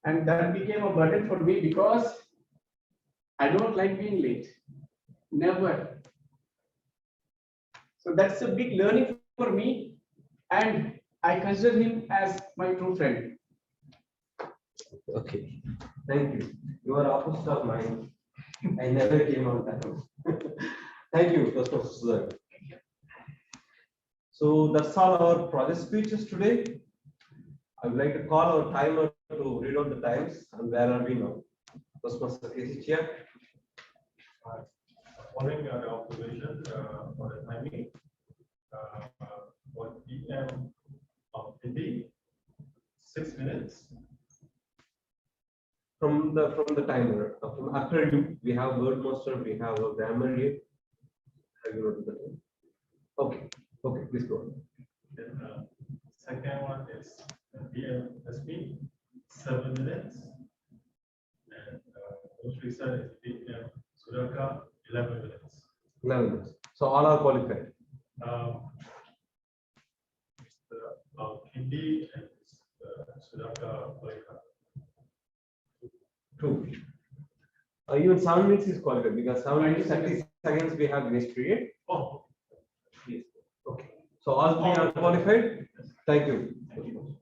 And that became a burden for me because I don't like being late. Never. So that's a big learning for me. And I consider him as my true friend. Okay, thank you. You are opposite of mine. I never came on time. Thank you, Dr. Sudhakar. So that's all our project speeches today. I would like to call our timer to read out the times and where are we now? Toastmaster KC Chia. Following your observation for the timing, 1 p.m. of Hindi, 6 minutes. From the timer, after you, we have word master, we have a grammar here. Have you noted the time? Okay, okay, please go on. Then second one is PMSP, 7 minutes. And most recent is PM Sudhakar, 11 minutes. 11 minutes. So all are qualified. Hindi and Sudhakar. True. Even 7 minutes is qualified because 7 minutes 30 seconds we have grace period. Oh, Yes. Okay. So all three are qualified. Thank you. Thank you.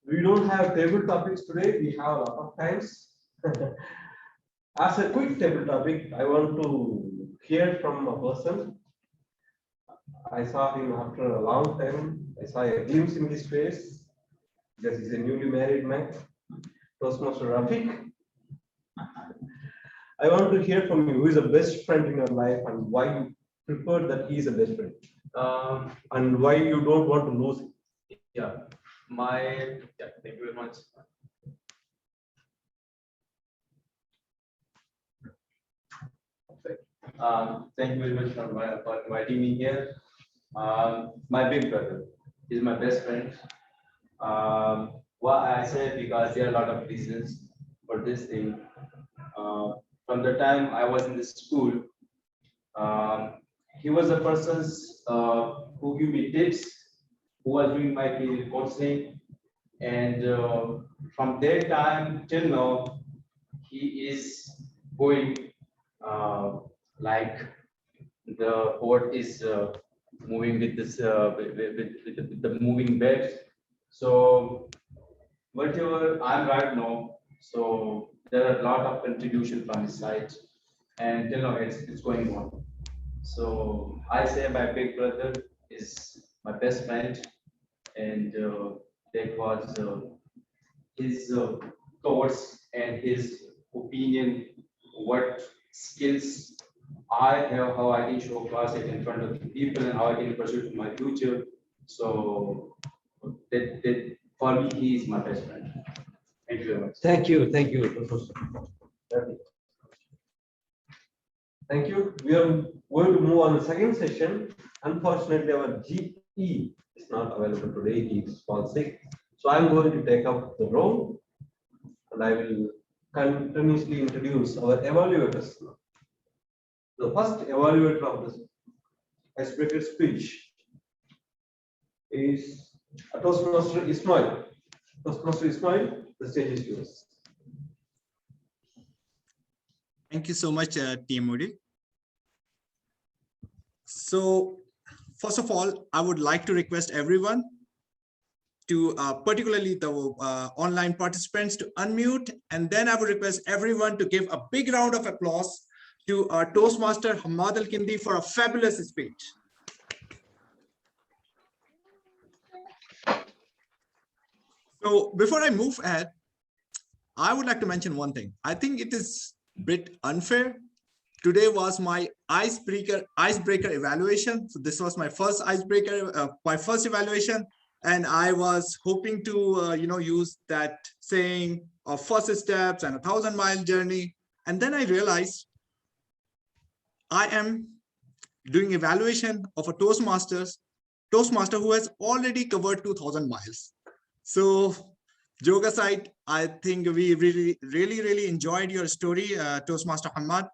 We don't have table topics today. We have a lot of times. As a quick table topic, I want to hear from a person. I saw him after a long time. I saw a glimpse in his face. Because he's a newly married man. Toastmaster Rafiq. I want to hear from you. Who is the best friend in your life and why you prefer that he is a best friend? And why you don't want to lose him? Yeah, thank you very much. Thank you very much for inviting me here. My big brother is my best friend. Why I say because there are a lot of reasons for this thing. From the time I was in the school, he was a person who gave me tips, who was doing my counseling, and from that time till now, he is going like the boat is moving with this with the moving bed. So whatever I'm right now, so there are a lot of contribution from his side, and till now it's going on. So I say my big brother is my best friend, and that was his thoughts and his opinion, what skills I have, how I can show class it in front of the people, and how I can pursue to my future. So that for me, he is my best friend. Thank you very much. Thank you. Thank you. Thank you. We are going to move on the second session. Unfortunately, our GE is not available today. He is fall sick. So I'm going to take up the role and I will continuously introduce our evaluators. The first evaluator of this icebreaker speech is Toastmaster Ismail. Toastmaster Ismail, the stage is yours. Thank you so much, TMOD. So, first of all, I would like to request everyone to, particularly the online participants, to unmute, and then I would request everyone to give a big round of applause to our Toastmaster Hamad Al-Kindi for a fabulous speech. So, before I move ahead, I would like to mention one thing. I think it is a bit unfair. Today was my icebreaker evaluation. So this was my first icebreaker, my first evaluation, and I was hoping to use that saying of first steps and 1,000-mile journey. And then I realized I am doing evaluation of a Toastmaster who has already covered 2000 miles. So joke aside, I think we really enjoyed your story, Toastmaster Hamad.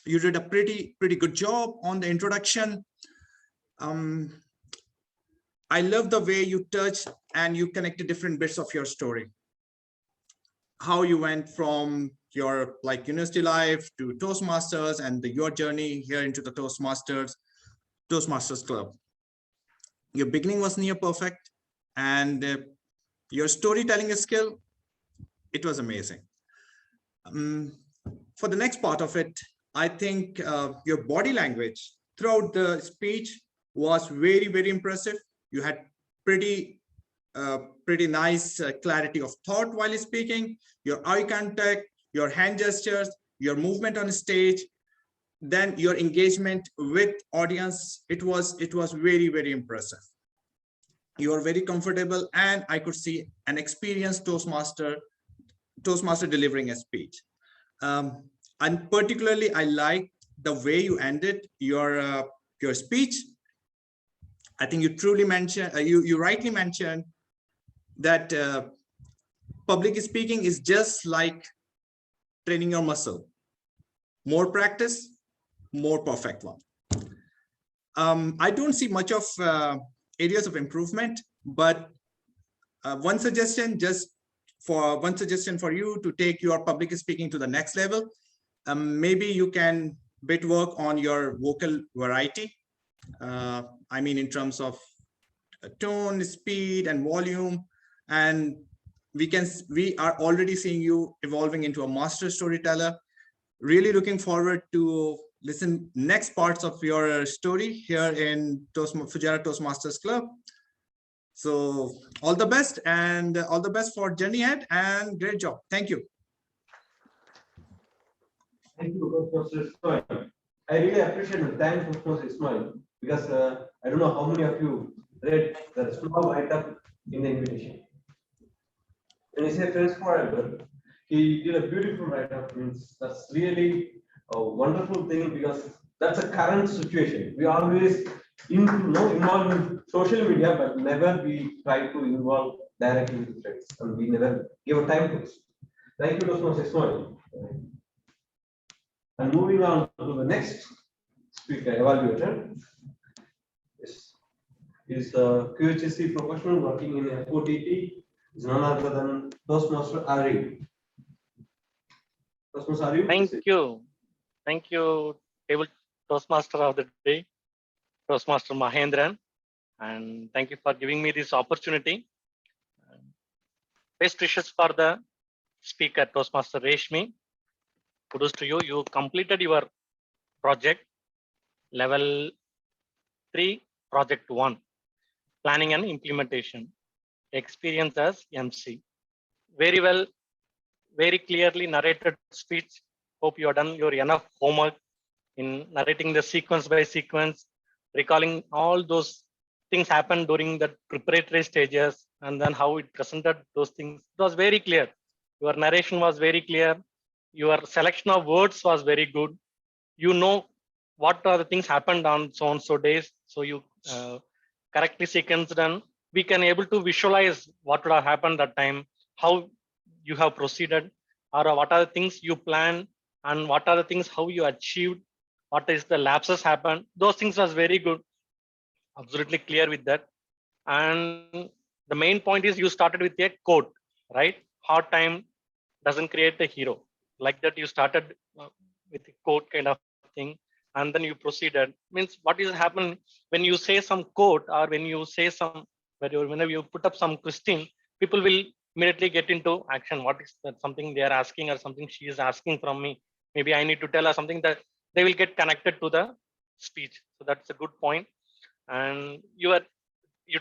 You did a pretty good job on the introduction. I love the way you touched and you connected different bits of your story. How you went from your university life to Toastmasters and your journey here into the Toastmasters Club. Your beginning was near perfect, and your storytelling skill, it was amazing. For the next part of it, I think your body language throughout the speech was very impressive. You had pretty nice clarity of thought while speaking. Your eye contact, your hand gestures, your movement on stage, then your engagement with audience, it was very impressive. You are very comfortable, and I could see an experienced Toastmaster delivering a speech. And particularly, I liked the way you ended your speech. I think you truly mentioned, you rightly mentioned that public speaking is just like training your muscle. More practice, more perfect one. I don't see much of areas of improvement, but one suggestion for you to take your public speaking to the next level. Maybe you can work on your vocal variety. I mean, in terms of tone, speed, and volume. And we are already seeing you evolving into a master storyteller. Really looking forward to listen next parts of your story here in Fujairah Toastmasters Club. So all the best, and all the best for journey ahead, and great job. Thank you. Thank you, Professor Ismail. I really appreciate the time for Professor Ismail, because I don't know how many of you read the small write-up in the invitation. When he said friends forever, he did a beautiful write-up. Means that's really a wonderful thing, because that's a current situation. We always involved in social media, but never we try to involve directly into friends, and we never give a time to it. Thank you so much, Ismail. And moving on to the next speaker, evaluator, is a QHSC professional working in FOTT. Is none other than Toastmaster Ari. Toastmaster Ari. Thank you, Table Toastmaster of the Day, Toastmaster Mahendran, and thank you for giving me this opportunity. Best wishes for the speaker, Toastmaster Reshmi. Kudos to you. You completed your project level 3, project 1, planning and implementation, experience as MC. Very well, very clearly narrated speech. Hope you have done your enough homework in narrating the sequence by sequence, recalling all those things happened during the preparatory stages, and then how it presented those things. It was very clear. Your narration was very clear. Your selection of words was very good. You know what are the things happened on so and so days. So you correctly sequenced, and we can able to visualize what would have happened that time, how you have proceeded, or what are the things you planned, and what are the things how you achieved, what is the lapses happened. Those things was very good. Absolutely clear with that. And the main point is you started with a quote, right? Hard time doesn't create a hero. Like that, you started with a quote kind of thing, and then you proceeded. Means what is happening when you say some quote, or when you say some, whenever you put up some question, people will immediately get into action. What is that? Something they are asking, or something she is asking from me. Maybe I need to tell her something, that they will get connected to the speech. So that's a good point. And you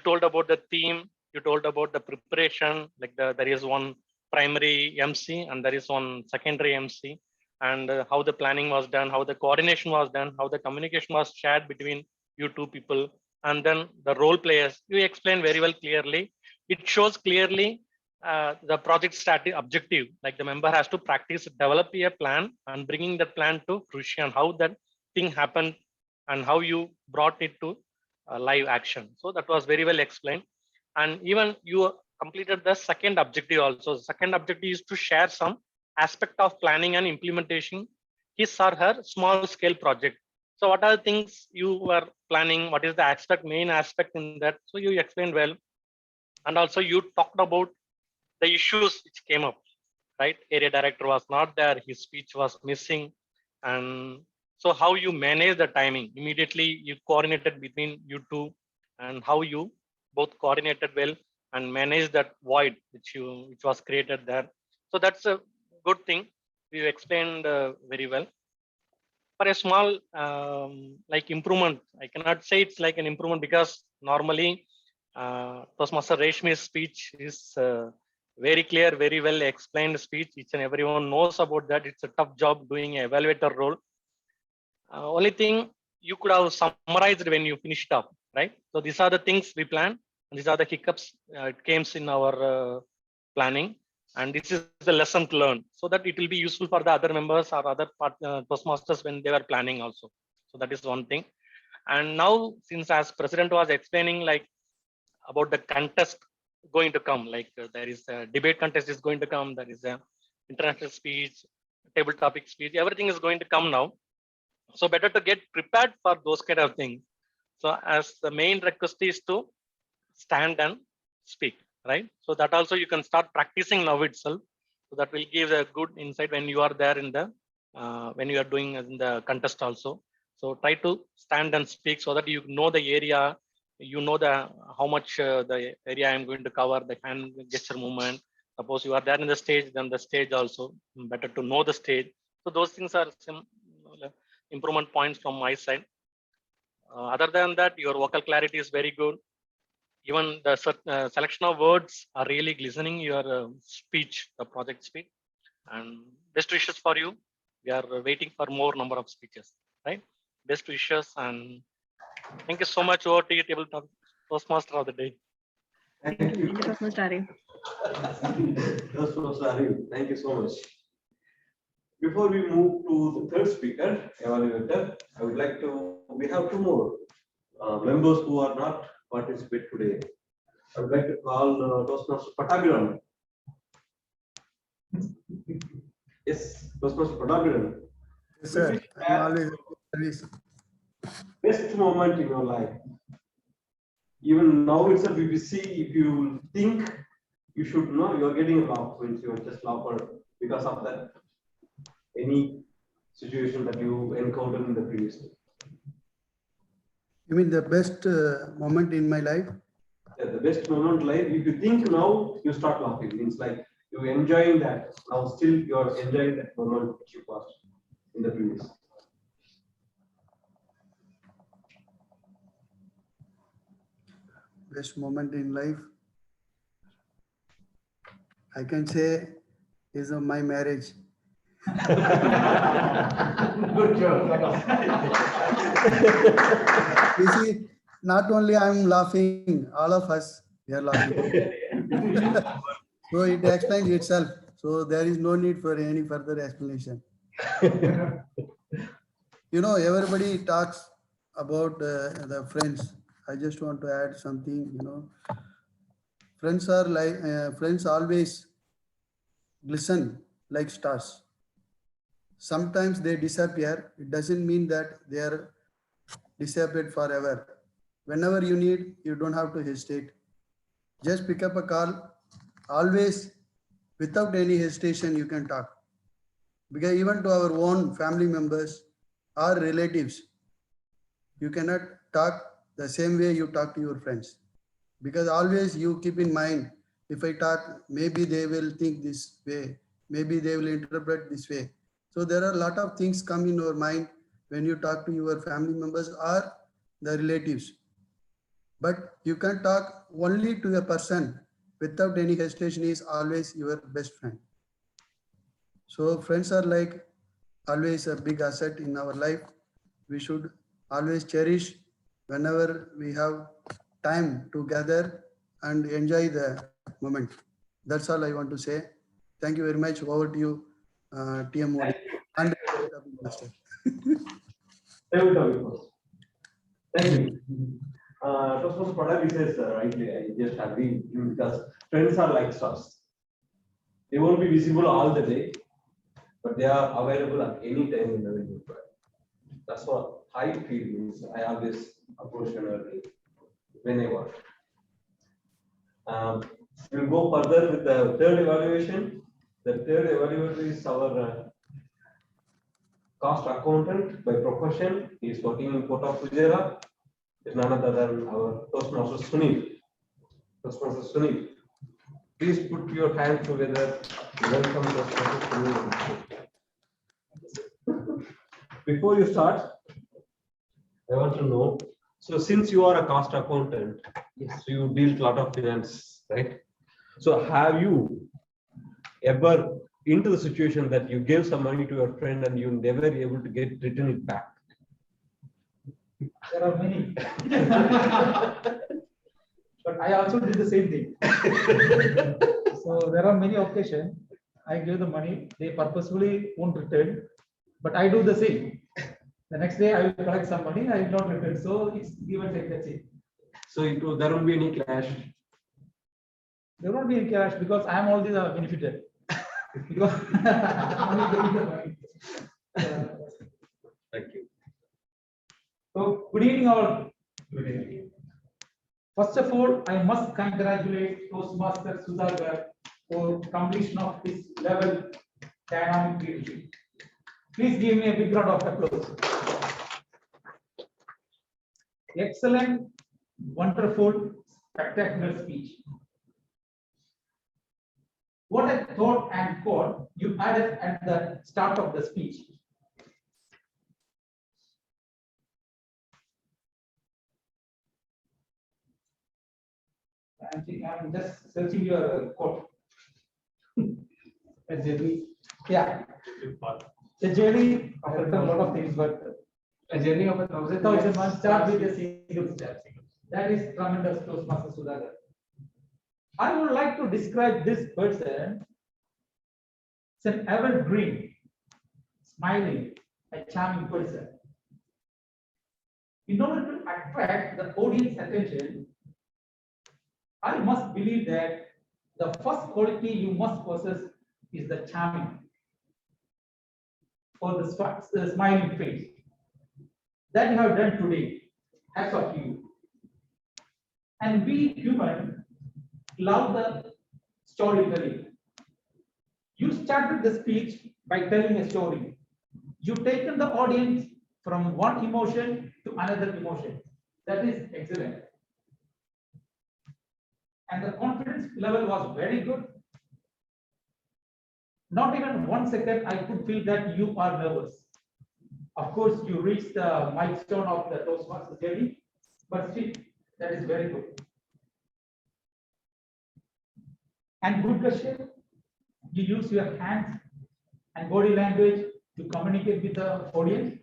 told about the theme. You told about the preparation. Like there is one primary MC and there is one secondary MC, and how the planning was done, how the coordination was done, how the communication was shared between you two people, and then the role players. You explained very well clearly. It shows clearly the project strategy objective. Like the member has to practice, develop a plan, and bringing that plan to fruition. How that thing happened and how you brought it to live action. So that was very well explained. And even you completed the second objective also. The second objective is to share some aspect of planning and implementation his or her small scale project. So what are the things you were planning? What is the aspect, main aspect in that? So you explained well. And also you talked about the issues which came up, right? Area director was not there, his speech was missing. And so how you manage the timing? Immediately you coordinated between you two, and how you both coordinated well and managed that void which was created there. So that's a good thing. You explained very well. For a small like improvement, I cannot say it's like an improvement, because normally Toastmaster Reshmi's speech is very clear, very well explained speech. Each and everyone knows about that. It's a tough job doing an evaluator role. Only thing, you could have summarized when you finished up, right? So these are the things we plan, and these are the hiccups it came in our planning, and this is the lesson to learn, so that it will be useful for the other members or other Toastmasters when they were planning also. So that is one thing. And now, since as president was explaining like about the contest going to come, like there is a debate contest is going to come, there is a international speech, table topic speech, everything is going to come now. So better to get prepared for those kind of things. So as the main request is to stand and speak, right? So that also you can start practicing now itself. So that will give a good insight when you are there in the when you are doing in the contest also. So try to stand and speak so that you know the area, you know the how much the area I am going to cover, the hand gesture movement. Suppose you are there in the stage, then the stage also better to know the stage. So those things are some improvement points from my side. Other than that, your vocal clarity is very good. Even the selection of words are really glistening, your speech, the project speech. And best wishes for you. We are waiting for more number of speeches, right? Best wishes, and thank you so much. Over to you, tabletop Toastmaster of the day. Thank you. Toastmaster Arif. Toastmaster Arif, thank you so much. Before we move to the third speaker, evaluator, I would like to, we have two more members who are not participate today. I would like to call Toastmaster Patabiran. Yes, Toastmaster Patabiran. Yes, sir. I'm always service. Best moment in your life. Even now it's a BBC. If you think you should know, you are getting a laugh when you are just laugher because of that. Any situation that you encountered in the previous day. You mean the best moment in my life? Yeah, the best moment life. If you think now, you start laughing. Means like you enjoying that. Now still you are enjoying that moment which you passed in the previous. Best moment in life, I can say, is my marriage. Good job. You see, not only I'm laughing, all of us, we are laughing. So it explains itself. So there is no need for any further explanation. You know, everybody talks about the friends. I just want to add something, you know. Friends are like, friends always glisten like stars. Sometimes they disappear. It doesn't mean that they are disappeared forever. Whenever you need, you don't have to hesitate. Just pick up a call. Always, without any hesitation, you can talk. Because even to our own family members or relatives, you cannot talk the same way you talk to your friends. Because always you keep in mind, if I talk, maybe they will think this way, maybe they will interpret this way. So there are a lot of things come in your mind when you talk to your family members or the relatives. But you can talk only to a person without any hesitation is always your best friend. So friends are like always a big asset in our life. We should always cherish whenever we have time to gather and enjoy the moment. That's all I want to say. Thank you very much. Over to you, TMOD and Master. I will talk it first. Thank you. Toastmaster product is rightly, I just agree with you because friends are like stars. They won't be visible all the day, but they are available at any time in the venue. That's what I feel is I always approach them early when I work. We'll go further with the third evaluation. The third evaluator is our cost accountant by profession. He is working in Port of Fujairah. Is none other than our Toastmaster Sunil. Toastmaster Sunil. Please put your hands together. Welcome Toastmaster Sunil. Before you start, I want to know. So since you are a cost accountant, yes, so you deal a lot of finance, right? So have you ever into the situation that you gave some money to your friend and you never able to get return it back? There are many. But I also did the same thing. So there are many occasions I give the money, they purposefully won't return, but I do the same. The next day I will collect some money, I will not return. So it's give and take, that's it. So there won't be any clash. There won't be any cash because I am already the benefited. Because I'm only getting the money. Thank you. So good evening all. Good evening. First of all, I must congratulate Toastmaster Sudhakar for completion of this level dynamic leadership. Please give me a big round of applause. Excellent, wonderful, spectacular speech. What I thought and caught, you added at the start of the speech. I'm just searching your quote. A journey, yeah. A journey of a lot of things, but a journey of 1,000 months start with a single step. That is tremendous, Toastmaster Sudhakar. I would like to describe this person as an evergreen, smiling, a charming person. In order to attract the audience attention, I must believe that the first quality you must possess is the charming or the smiling face. That you have done today. Hats off to you. And we human love the storytelling. You started the speech by telling a story. You've taken the audience from one emotion to another emotion. That is excellent. And the confidence level was very good. Not even 1 second I could feel that you are nervous. Of course, you reached the milestone of the Toastmasters journey, but still, that is very good. And good question, you use your hands and body language to communicate with the audience.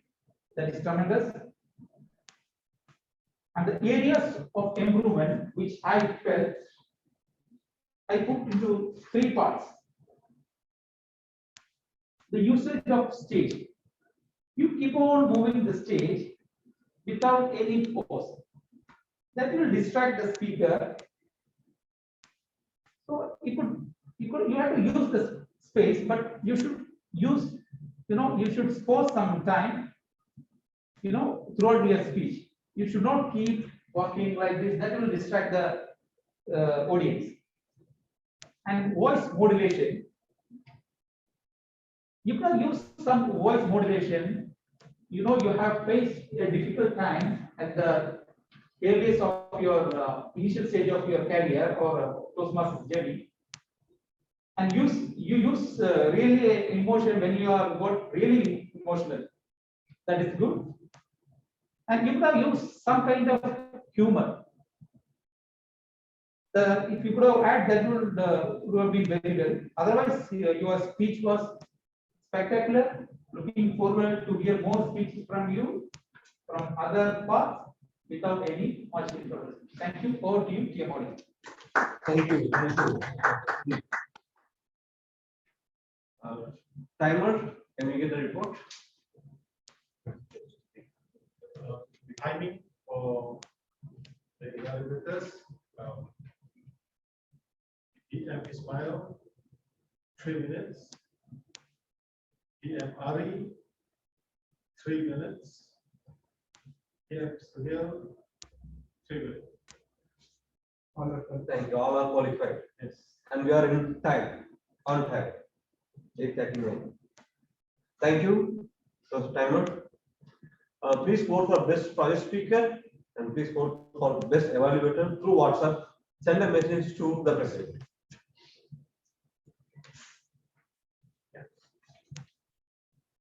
That is tremendous. And the areas of improvement which I felt, I put into 3 parts. The usage of stage. You keep on moving the stage without any pause. That will distract the speaker. So you have to use the space, but you should use, you should pause some time, throughout your speech. You should not keep walking like this. That will distract the audience. And voice modulation. You can use some voice modulation. You have faced a difficult time at the earliest of your initial stage of your career or Toastmasters journey. And you use really emotion when you are really emotional. That is good. And you can use some kind of humor. If you could have added, that would have been very well. Otherwise, your speech was spectacular. Looking forward to hear more speeches from you from other parts without any much introduction. Thank you. Over to you, TMOD. Thank you. Timer, can we get the report? timing for the evaluators. PM Ismail, 3 minutes. PM Ari, 3 minutes. PM Sunil, 3 minutes. Thank you. All are qualified. Yes. And we are in time, on time. 8:39. Thank you. So timer. Please vote for best project speaker and please vote for best evaluator through WhatsApp. Send a message to the president.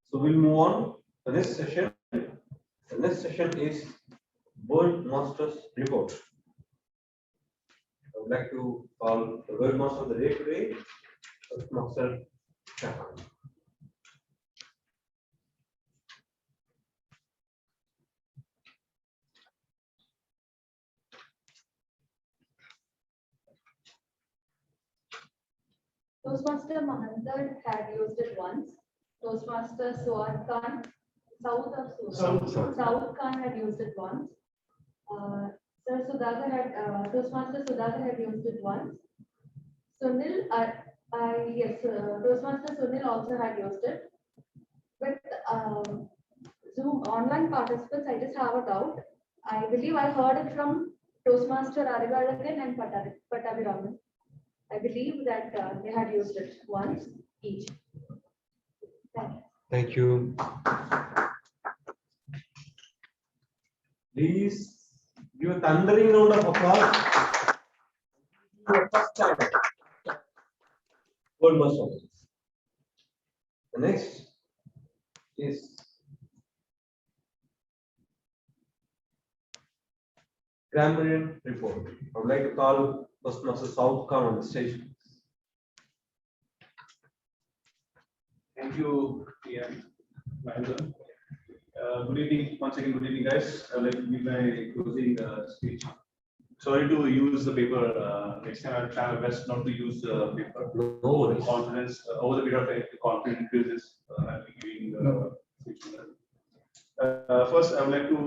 So we'll move on. The next session. The next session is World Masters Report. I would like to call the World Master of the day today, Master Shahan. Toastmaster Mahendran had used it once. Toastmaster South Khan had used it once. Sir Sudhakar had Toastmaster Sudhakar had used it once. Sunil, Toastmaster Sunil also had used it. But Zoom online participants, I just have a doubt. I believe I heard it from Toastmaster Arigalagan and Pattabhiraman. I believe that they had used it once each. Thank you. Please give a thundering round of applause. First time. World Master. The next is grammarian report. I would like to call Toastmaster South Khan on the stage. Thank you, TM Mahendran. Good evening, once again, good evening, guys. I'd like to give my closing speech. Sorry to use the paper. Next time I'll try my best not to use the paper. No confidence over the period of time, the confidence increases. I'll be giving the speech. First, I would like to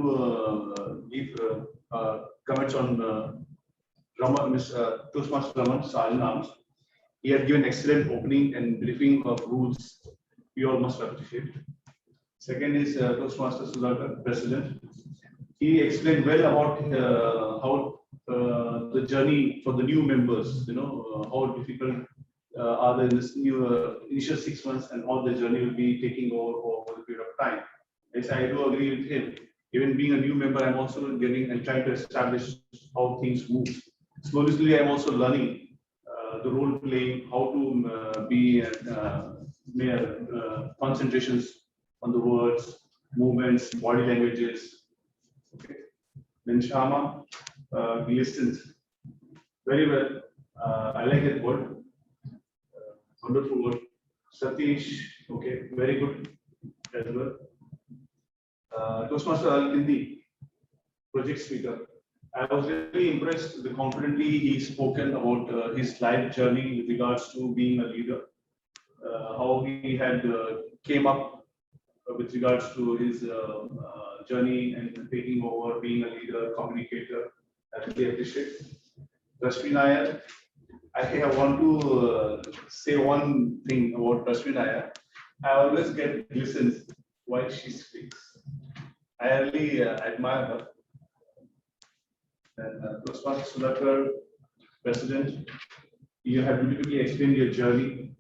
give comments on Toastmaster Raman Sergeant Arms. He had given excellent opening and briefing of rules. We all must appreciate. Second is Toastmaster Sudhakar, President. He explained well about how the journey for the new members, how difficult are this new initial 6 months and how the journey will be taking over the period of time. Yes, I do agree with him. Even being a new member, I'm also getting and trying to establish how things move. Slowly, I'm also learning the role playing, how to be concentrations on the words, movements, body languages. Okay. Then Shama, he listens very well. I like that word. Wonderful word. Satish, okay, very good as well. Toastmaster Al-Kindi, project speaker. I was really impressed with the confidently he spoken about his life journey with regards to being a leader, how he had came up with regards to his journey and taking over, being a leader, communicator. I really appreciate. Rashmi Nair, I want to say one thing about Rashmi Nair. I always get listens while she speaks. I really admire her. And Toastmaster Sudhakar, President, you have beautifully explained your journey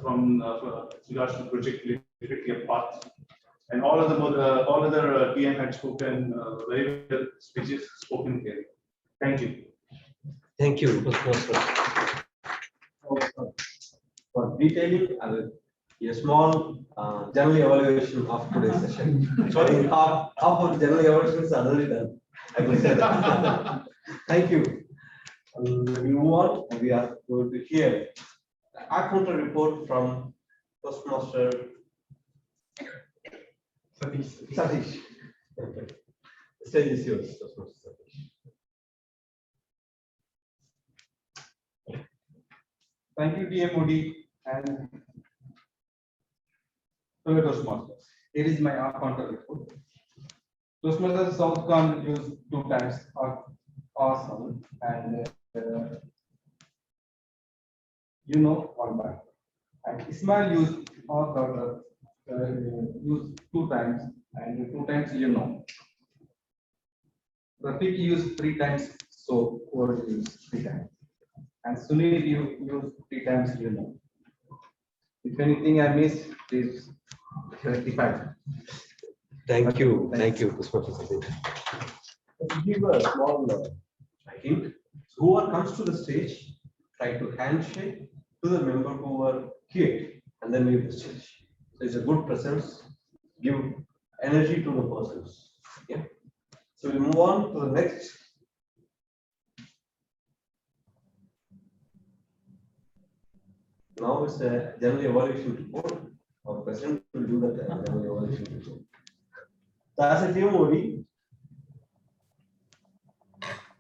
from regards to project related your path, and all other PM had spoken very well speeches spoken here. Thank you. Thank you, Toastmaster. For detailing, I will give a small general evaluation of today's session. Sorry, half of the general evaluation is already done. I will say that. Thank you. We move on, and we are going to hear a counter report from Toastmaster Satish. Okay. The stage is yours, Toastmaster Satish. Thank you, TMOD and Toastmasters. Here is my counter report. Toastmasters South Khan used 2 times awesome and you know 1 time. And Ismail used used 2 times and 2 times you know. Rafiq used 3 times, so word used 3 times. And Sunil you used 3 times you know. If anything I missed, please rectify. Thank you, Pushpa. Let's give a small hint. Whoever comes to the stage, try to handshake to the member who were here and then leave the stage. So it's a good presence, give energy to the persons. Yeah. So we move on to the next. Now it's a general evaluation report. Our president will do that general evaluation report. So as a TMOD,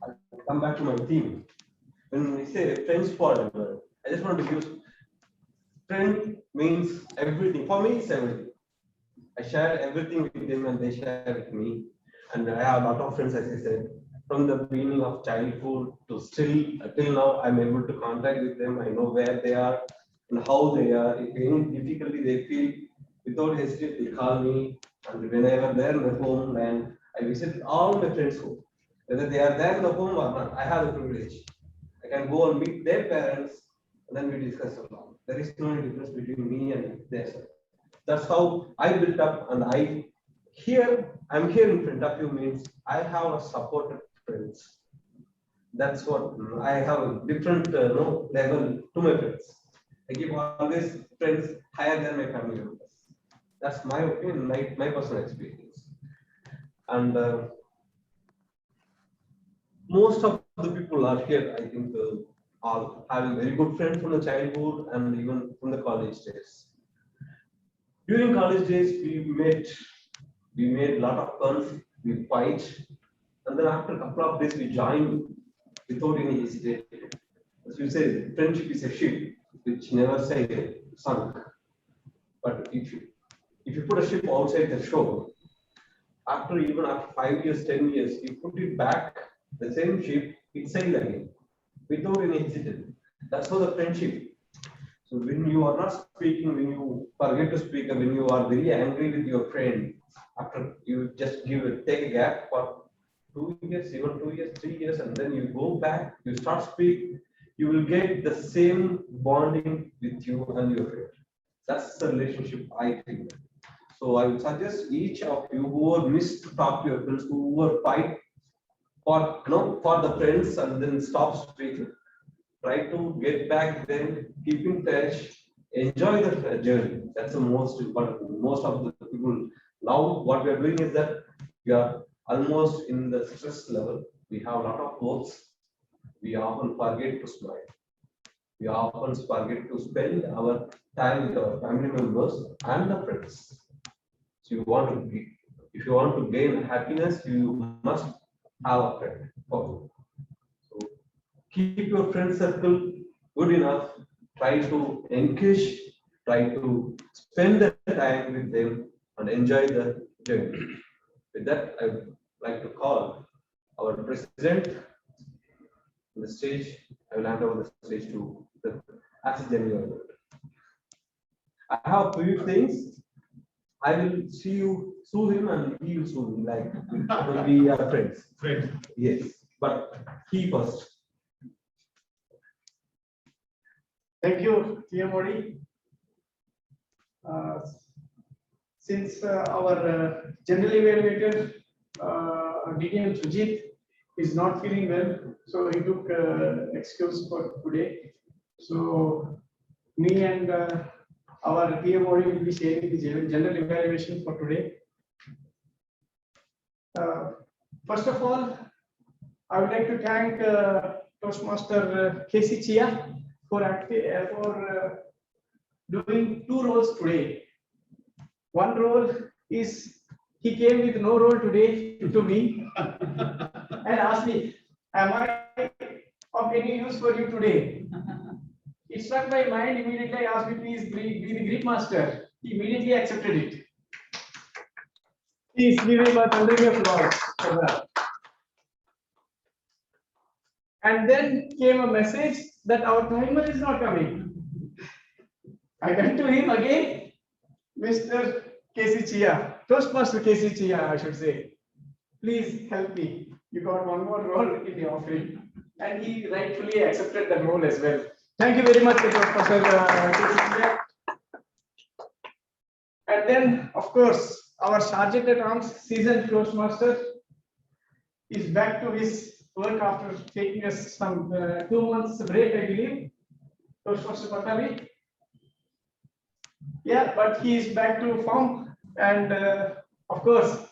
I'll come back to my theme. When we say friends forever, I just want to use friend means everything. For me, it's everything. I share everything with them and they share with me. And I have a lot of friends, as I said, from the beginning of childhood to still till now, I'm able to contact with them. I know where they are and how they are. If any difficulty they feel, without hesitation, they call me. And whenever they're in the home, and I visit all my friends' home, whether they are there in the home or not, I have the privilege. I can go and meet their parents, and then we discuss along. There is no difference between me and theirs. That's how I built up, and I'm here in front of you means I have a supported friends. That's what I have a different level to my friends. I give always friends higher than my family members. That's my opinion, my personal experience. And most of the people are here, I think, are having very good friends from the childhood and even from the college days. During college days, we made a lot of fun, we fight, and then after a couple of days, we joined without any hesitation. As you say, friendship is a ship which never sunk. But if you put a ship outside the shore, even after 5 years, 10 years, you put it back, the same ship, it sail again without any hesitation. That's how the friendship. So when you are not speaking, when you forget to speak, and when you are very angry with your friend, after you just take a gap for 2 years, even 2 years, 3 years, and then you go back, you start speaking, you will get the same bonding with you and your friend. That's the relationship I think. So I would suggest each of you who are missed to talk to your friends, who were fight for the friends and then stop speaking. Try to get back then, keep in touch, enjoy the journey. That's the most important. Most of the people now, what we are doing is that we are almost in the stress level. We have a lot of works. We often forget to smile. We often forget to spend our time with our family members and the friends. So if you want to gain happiness, you must have a friend. So keep your friend circle good enough. Try to encourage, try to spend the time with them and enjoy the journey. With that, I would like to call our president on the stage. I will hand over the stage to the assistant general. I have a few things. I will sue him and he will sue me. Like we are friends. Friends. Yes, but he first. Thank you, TMOD. Since our general evaluator, DDM Sujit, is not feeling well, so he took excuse for today. So me and our TMOD will be sharing the general evaluation for today. First of all, I would like to thank Toastmaster Casey Chia for doing 2 roles today. One role is he came with no role today to me and asked me, "Am I of any use for you today?" It struck my mind immediately. I asked me, "Please be the Greek master." He immediately accepted it. Please give him a thundering applause for that. And then came a message that our timer is not coming. I went to him again, Mr. K.C. Chia, Toastmaster K.C. Chia, I should say. Please help me. You got one more role in the offering. And he rightfully accepted the role as well. Thank you very much, Toastmaster K.C. Chia. And then, of course, our Sergeant at Arms, seasoned Toastmaster, is back to his work after taking us some 2 months break, I believe. Toastmaster Patavi. Yeah, but he is back to form, and of course,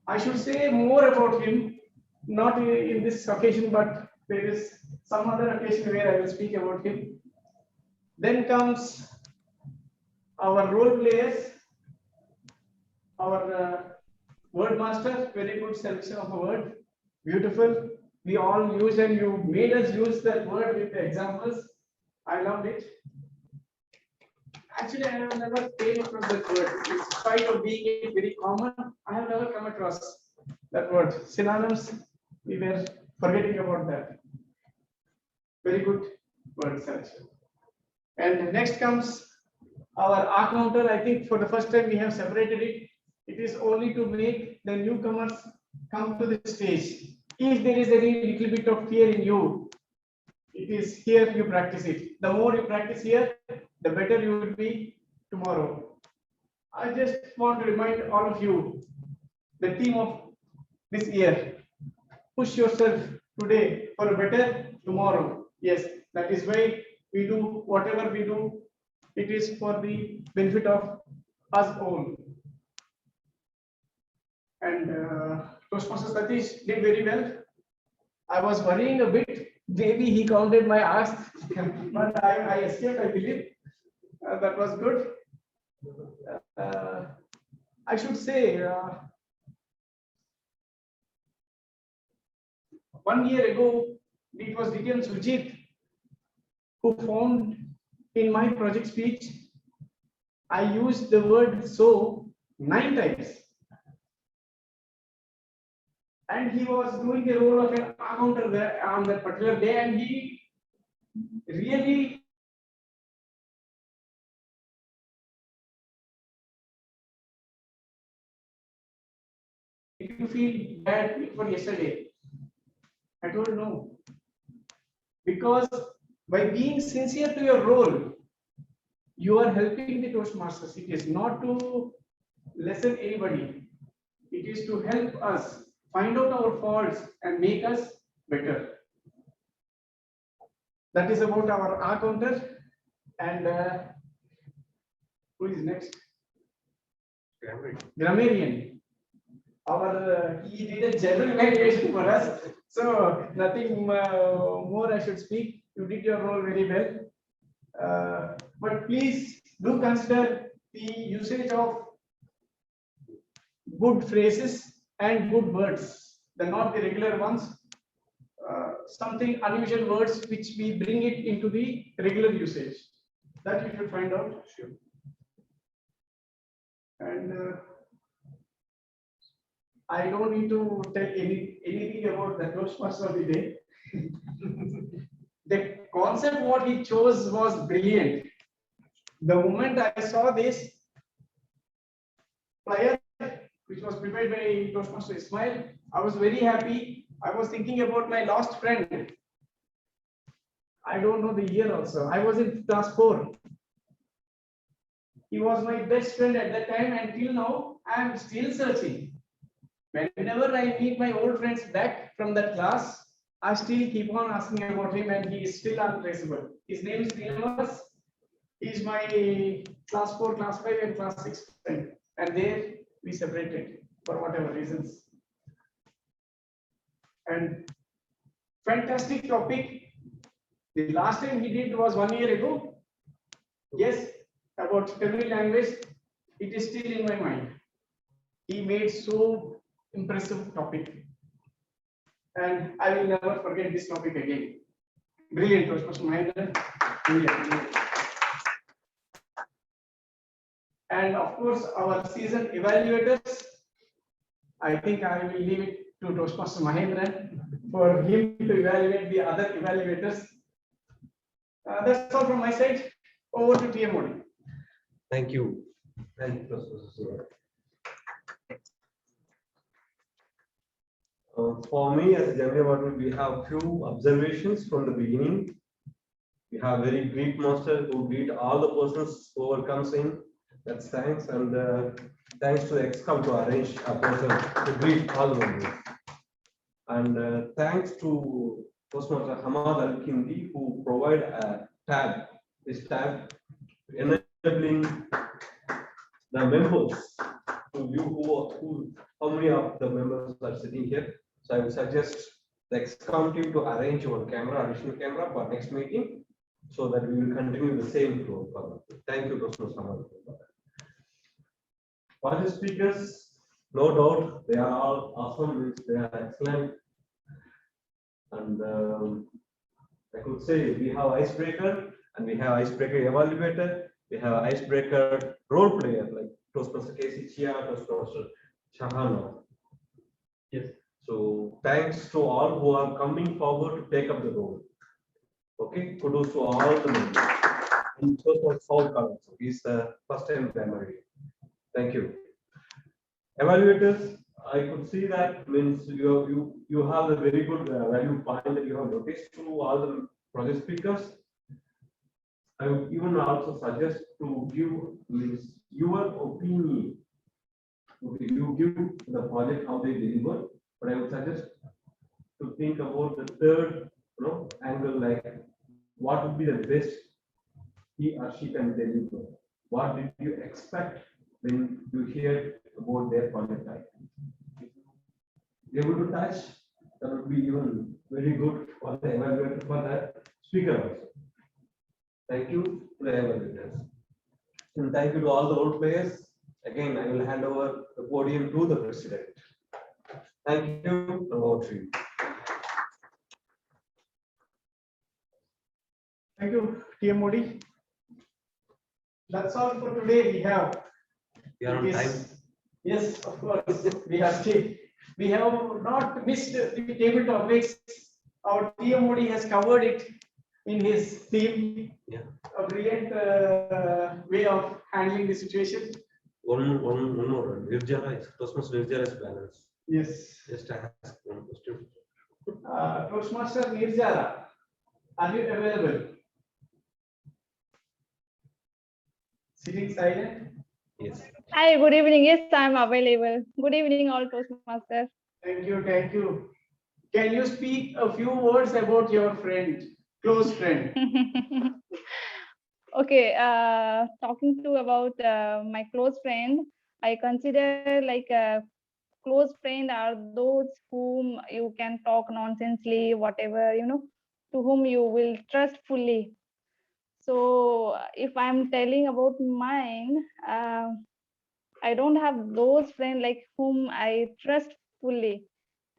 I should say more about him, not in this occasion, but there is some other occasion where I will speak about him. Then comes our role players, our word master, very good selection of a word, beautiful. We all use, and you made us use that word with the examples. I loved it. Actually, I have never came across that word. In spite of being very common, I have never come across that word. Synonyms, we were forgetting about that. Very good word selection. And next comes our R counter. I think for the first time we have separated it. It is only to make the newcomers come to the stage. If there is any little bit of fear in you, it is here you practice it. The more you practice here, the better you will be tomorrow. I just want to remind all of you, the theme of this year, push yourself today for a better tomorrow. Yes, that is why we do whatever we do. It is for the benefit of us all. And Toastmaster Satish did very well. I was worrying a bit. Maybe he counted my asks, but I escaped, I believe. That was good. I should say, 1 year ago, it was DTM Sujit who found in my project speech, I used the word so 9 times. And he was doing the role of an accountant there on that particular day, and he really you feel bad for yesterday. I told no. Because by being sincere to your role, you are helping the Toastmasters. It is not to lessen anybody. It is to help us find out our faults and make us better. That is about our R counter. And who is next? Grammarian. Our he did a general evaluation for us, so nothing more I should speak. You did your role very well, but please do consider the usage of good phrases and good words, not the regular ones. Something unusual words which we bring it into the regular usage. That you should find out. Sure. And I don't need to tell anything about the Toastmaster of the day. The concept what he chose was brilliant. The moment I saw this flyer, which was prepared by Toastmaster Ismail, I was very happy. I was thinking about my lost friend. I don't know the year also. I was in class 4. He was my best friend at that time, and till now I am still searching. Whenever I meet my old friends back from that class, I still keep on asking about him, and he is still untraceable. His name is Nilemas. He is my class 4, class 5, and class 6 friend. And there we separated for whatever reasons. And fantastic topic. The last time he did was 1 year ago. Yes, about Tamil language. It is still in my mind. He made so impressive topic, and I will never forget this topic again. Brilliant, Toastmaster Mahendran. Brilliant. and of course our seasoned evaluators. I think I will leave it to Toastmaster Mahendran for him to evaluate the other evaluators. That's all from my side. Over to TMOD. Thank you. Thank you, Professor Surat. For me, as a general model, we have few observations from the beginning. We have very great master who greet all the persons who comes in. That's thanks, and thanks to XCOM to arrange a person to greet all the members. And thanks to Toastmaster Hamad Al Kindi who provide a tab. This tab enabling the members to view how many of the members are sitting here. So I would suggest the XCOM team to arrange one camera, additional camera for next meeting, so that we will continue the same flow. Thank you, Toastmaster Hamad. For the speakers, no doubt they are all awesome, they are excellent. And I could say we have icebreaker and we have icebreaker evaluator, we have icebreaker role player like Toastmaster Casey Chia, Toastmaster Shahana. Yes. So thanks to all who are coming forward to take up the role. Okay, kudos to all the members. And Toastmaster Saul Collins, he's the first time memory. Thank you. Evaluators, I could see that means you have a very good value point that you have noticed to all the project speakers. I would even also suggest to give means your opinion. Okay, you give the project how they deliver, but I would suggest to think about the third angle, like what would be the best he or she can deliver. What did you expect when you hear about their project type? Able to touch, that would be even very good for the evaluator, for the speaker also. Thank you to the evaluators. And thank you to all the role players. Again, I will hand over the podium to the president. Thank you. Over to you. Thank you, TMOD. That's all for today. We are on time. Yes, of course. We have not missed the table topics. Our TMOD has covered it in his theme. Yeah. A brilliant way of handling the situation. One more. Nirjara is Toastmaster Nirjara is balance. Yes. Just ask one question. Toastmaster Nirjara, are you available? Sitting silent. Yes. Hi, good evening. Yes, I'm available. Good evening, all Toastmasters. Thank you, thank you. Can you speak a few words about your friend, close friend? Okay, talking to about my close friend, I consider like a close friend are those whom you can talk nonsensely, whatever, to whom you will trust fully. So if I'm telling about mine, I don't have those friends like whom I trust fully.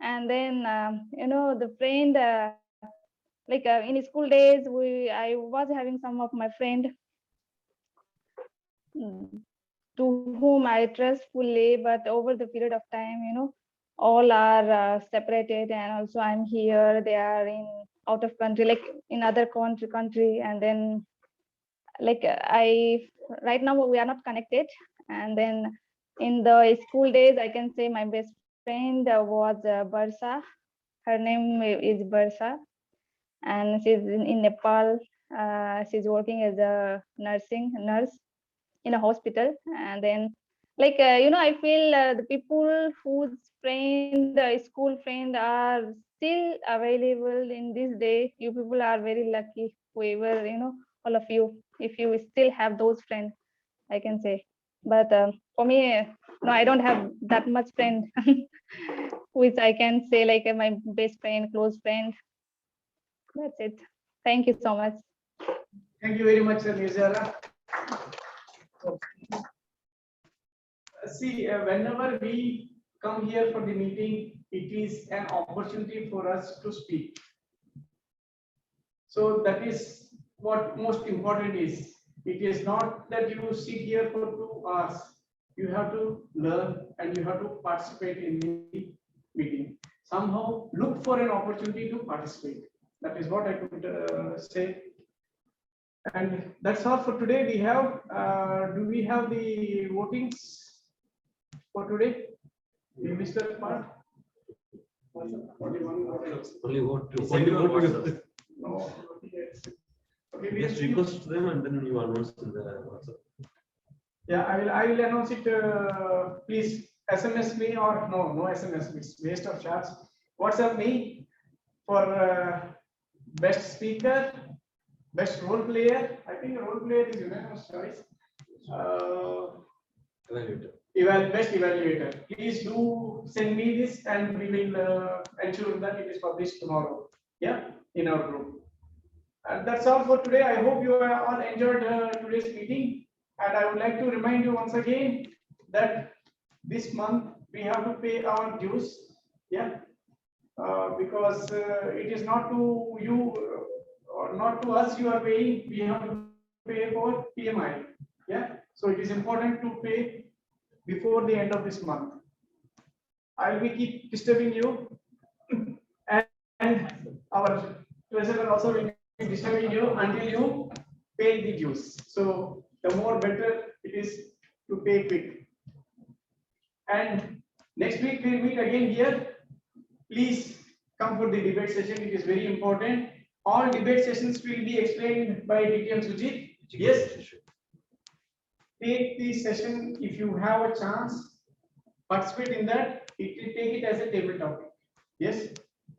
And then, the friend, like in school days, I was having some of my friend to whom I trust fully, but over the period of time, all are separated, and also I'm here, they are in out of country, like in other country, and then like right now we are not connected. And then in the school days, I can say my best friend was Barsa. Her name is Barsa, and she's in Nepal. She's working as a nurse in a hospital. And then like I feel the people whose friend, school friend, are still available in this day. You people are very lucky, whoever, all of you, if you still have those friends, I can say. But for me, no, I don't have that much friend which I can say like my best friend, close friend. That's it. Thank you so much. Thank you very much, Nirjara. See, whenever we come here for the meeting, it is an opportunity for us to speak. So that is what most important is. It is not that you sit here for 2 hours. You have to learn and you have to participate in the meeting. Somehow look for an opportunity to participate. That is what I could say. And that's all for today. We have, do we have the votings for today? We missed that part. Only vote. No. Okay, we Just request them and then you announce in the WhatsApp. Yeah, I will announce it. Please SMS me or no SMS. It's waste of charge. WhatsApp me for best speaker, best role player. I think role player is unanimous choice. Best evaluator. Please do send me this and we will ensure that it is published tomorrow. Yeah, in our group. And that's all for today. I hope you all enjoyed today's meeting. And I would like to remind you once again that this month we have to pay our dues. Yeah, because it is not to you or not to us you are paying. We have to pay for TMI. Yeah, so it is important to pay before the end of this month. I will keep disturbing you, and our treasurer also will be disturbing you until you pay the dues. So the more better it is to pay quick. And next week we'll meet again here. Please come for the debate session. It is very important. All debate sessions will be explained by DTM Sujit. Yes. Take the session if you have a chance. Participate in that. Take it as a table topic. Yes.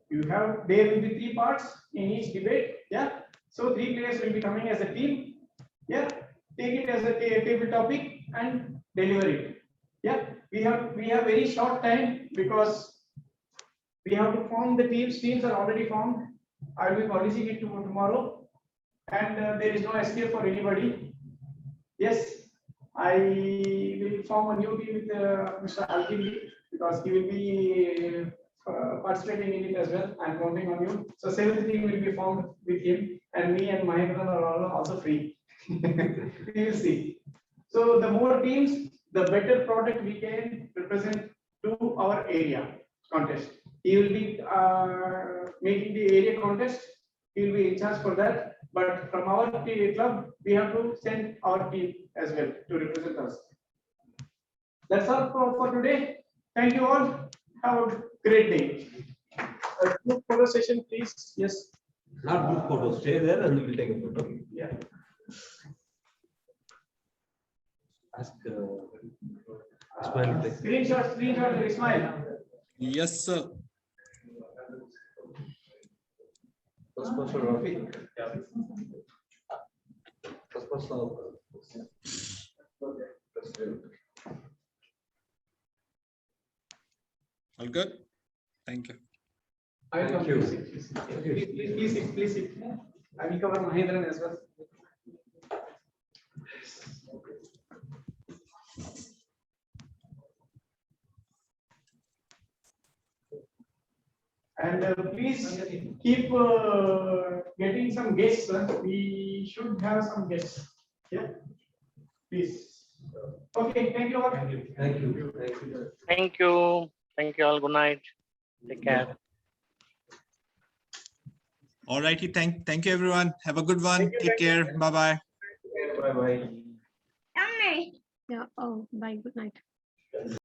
There will be 3 parts in each debate. Yeah. So 3 players will be coming as a team. Yeah. Take it as a table topic and deliver it. Yeah. We have very short time because we have to form the teams. Teams are already formed. I will be publishing it tomorrow, and there is no escape for anybody. Yes. I will form a new team with Mr. Alkin because he will be participating in it as well. I'm counting on you. So 7th team will be formed with him, and me and Mahendran are also free. We will see. So the more teams, the better product we can represent to our area contest. He will be making the area contest. He will be in charge for that. But from our club, we have to send our team as well to represent us. That's all for today. Thank you all. Have a great day. Group photo session, please. Yes. Not group photo. Stay there and we'll take a photo. Yeah. Ask Ismail. Screenshot, Ismail. Yes, sir. First person, Rafi. First person. All good? Thank you. Thank you. Please sit. I will cover Mahendran as well. And please keep getting some guests. We should have some guests. Yeah. Please. Okay. Thank you all. Thank you. Thank you. Thank you all. Good night. Take care. All righty. Thank you, everyone. Have a good one. Take care. Bye-bye. Bye-bye. Yeah. Oh, bye. Good night.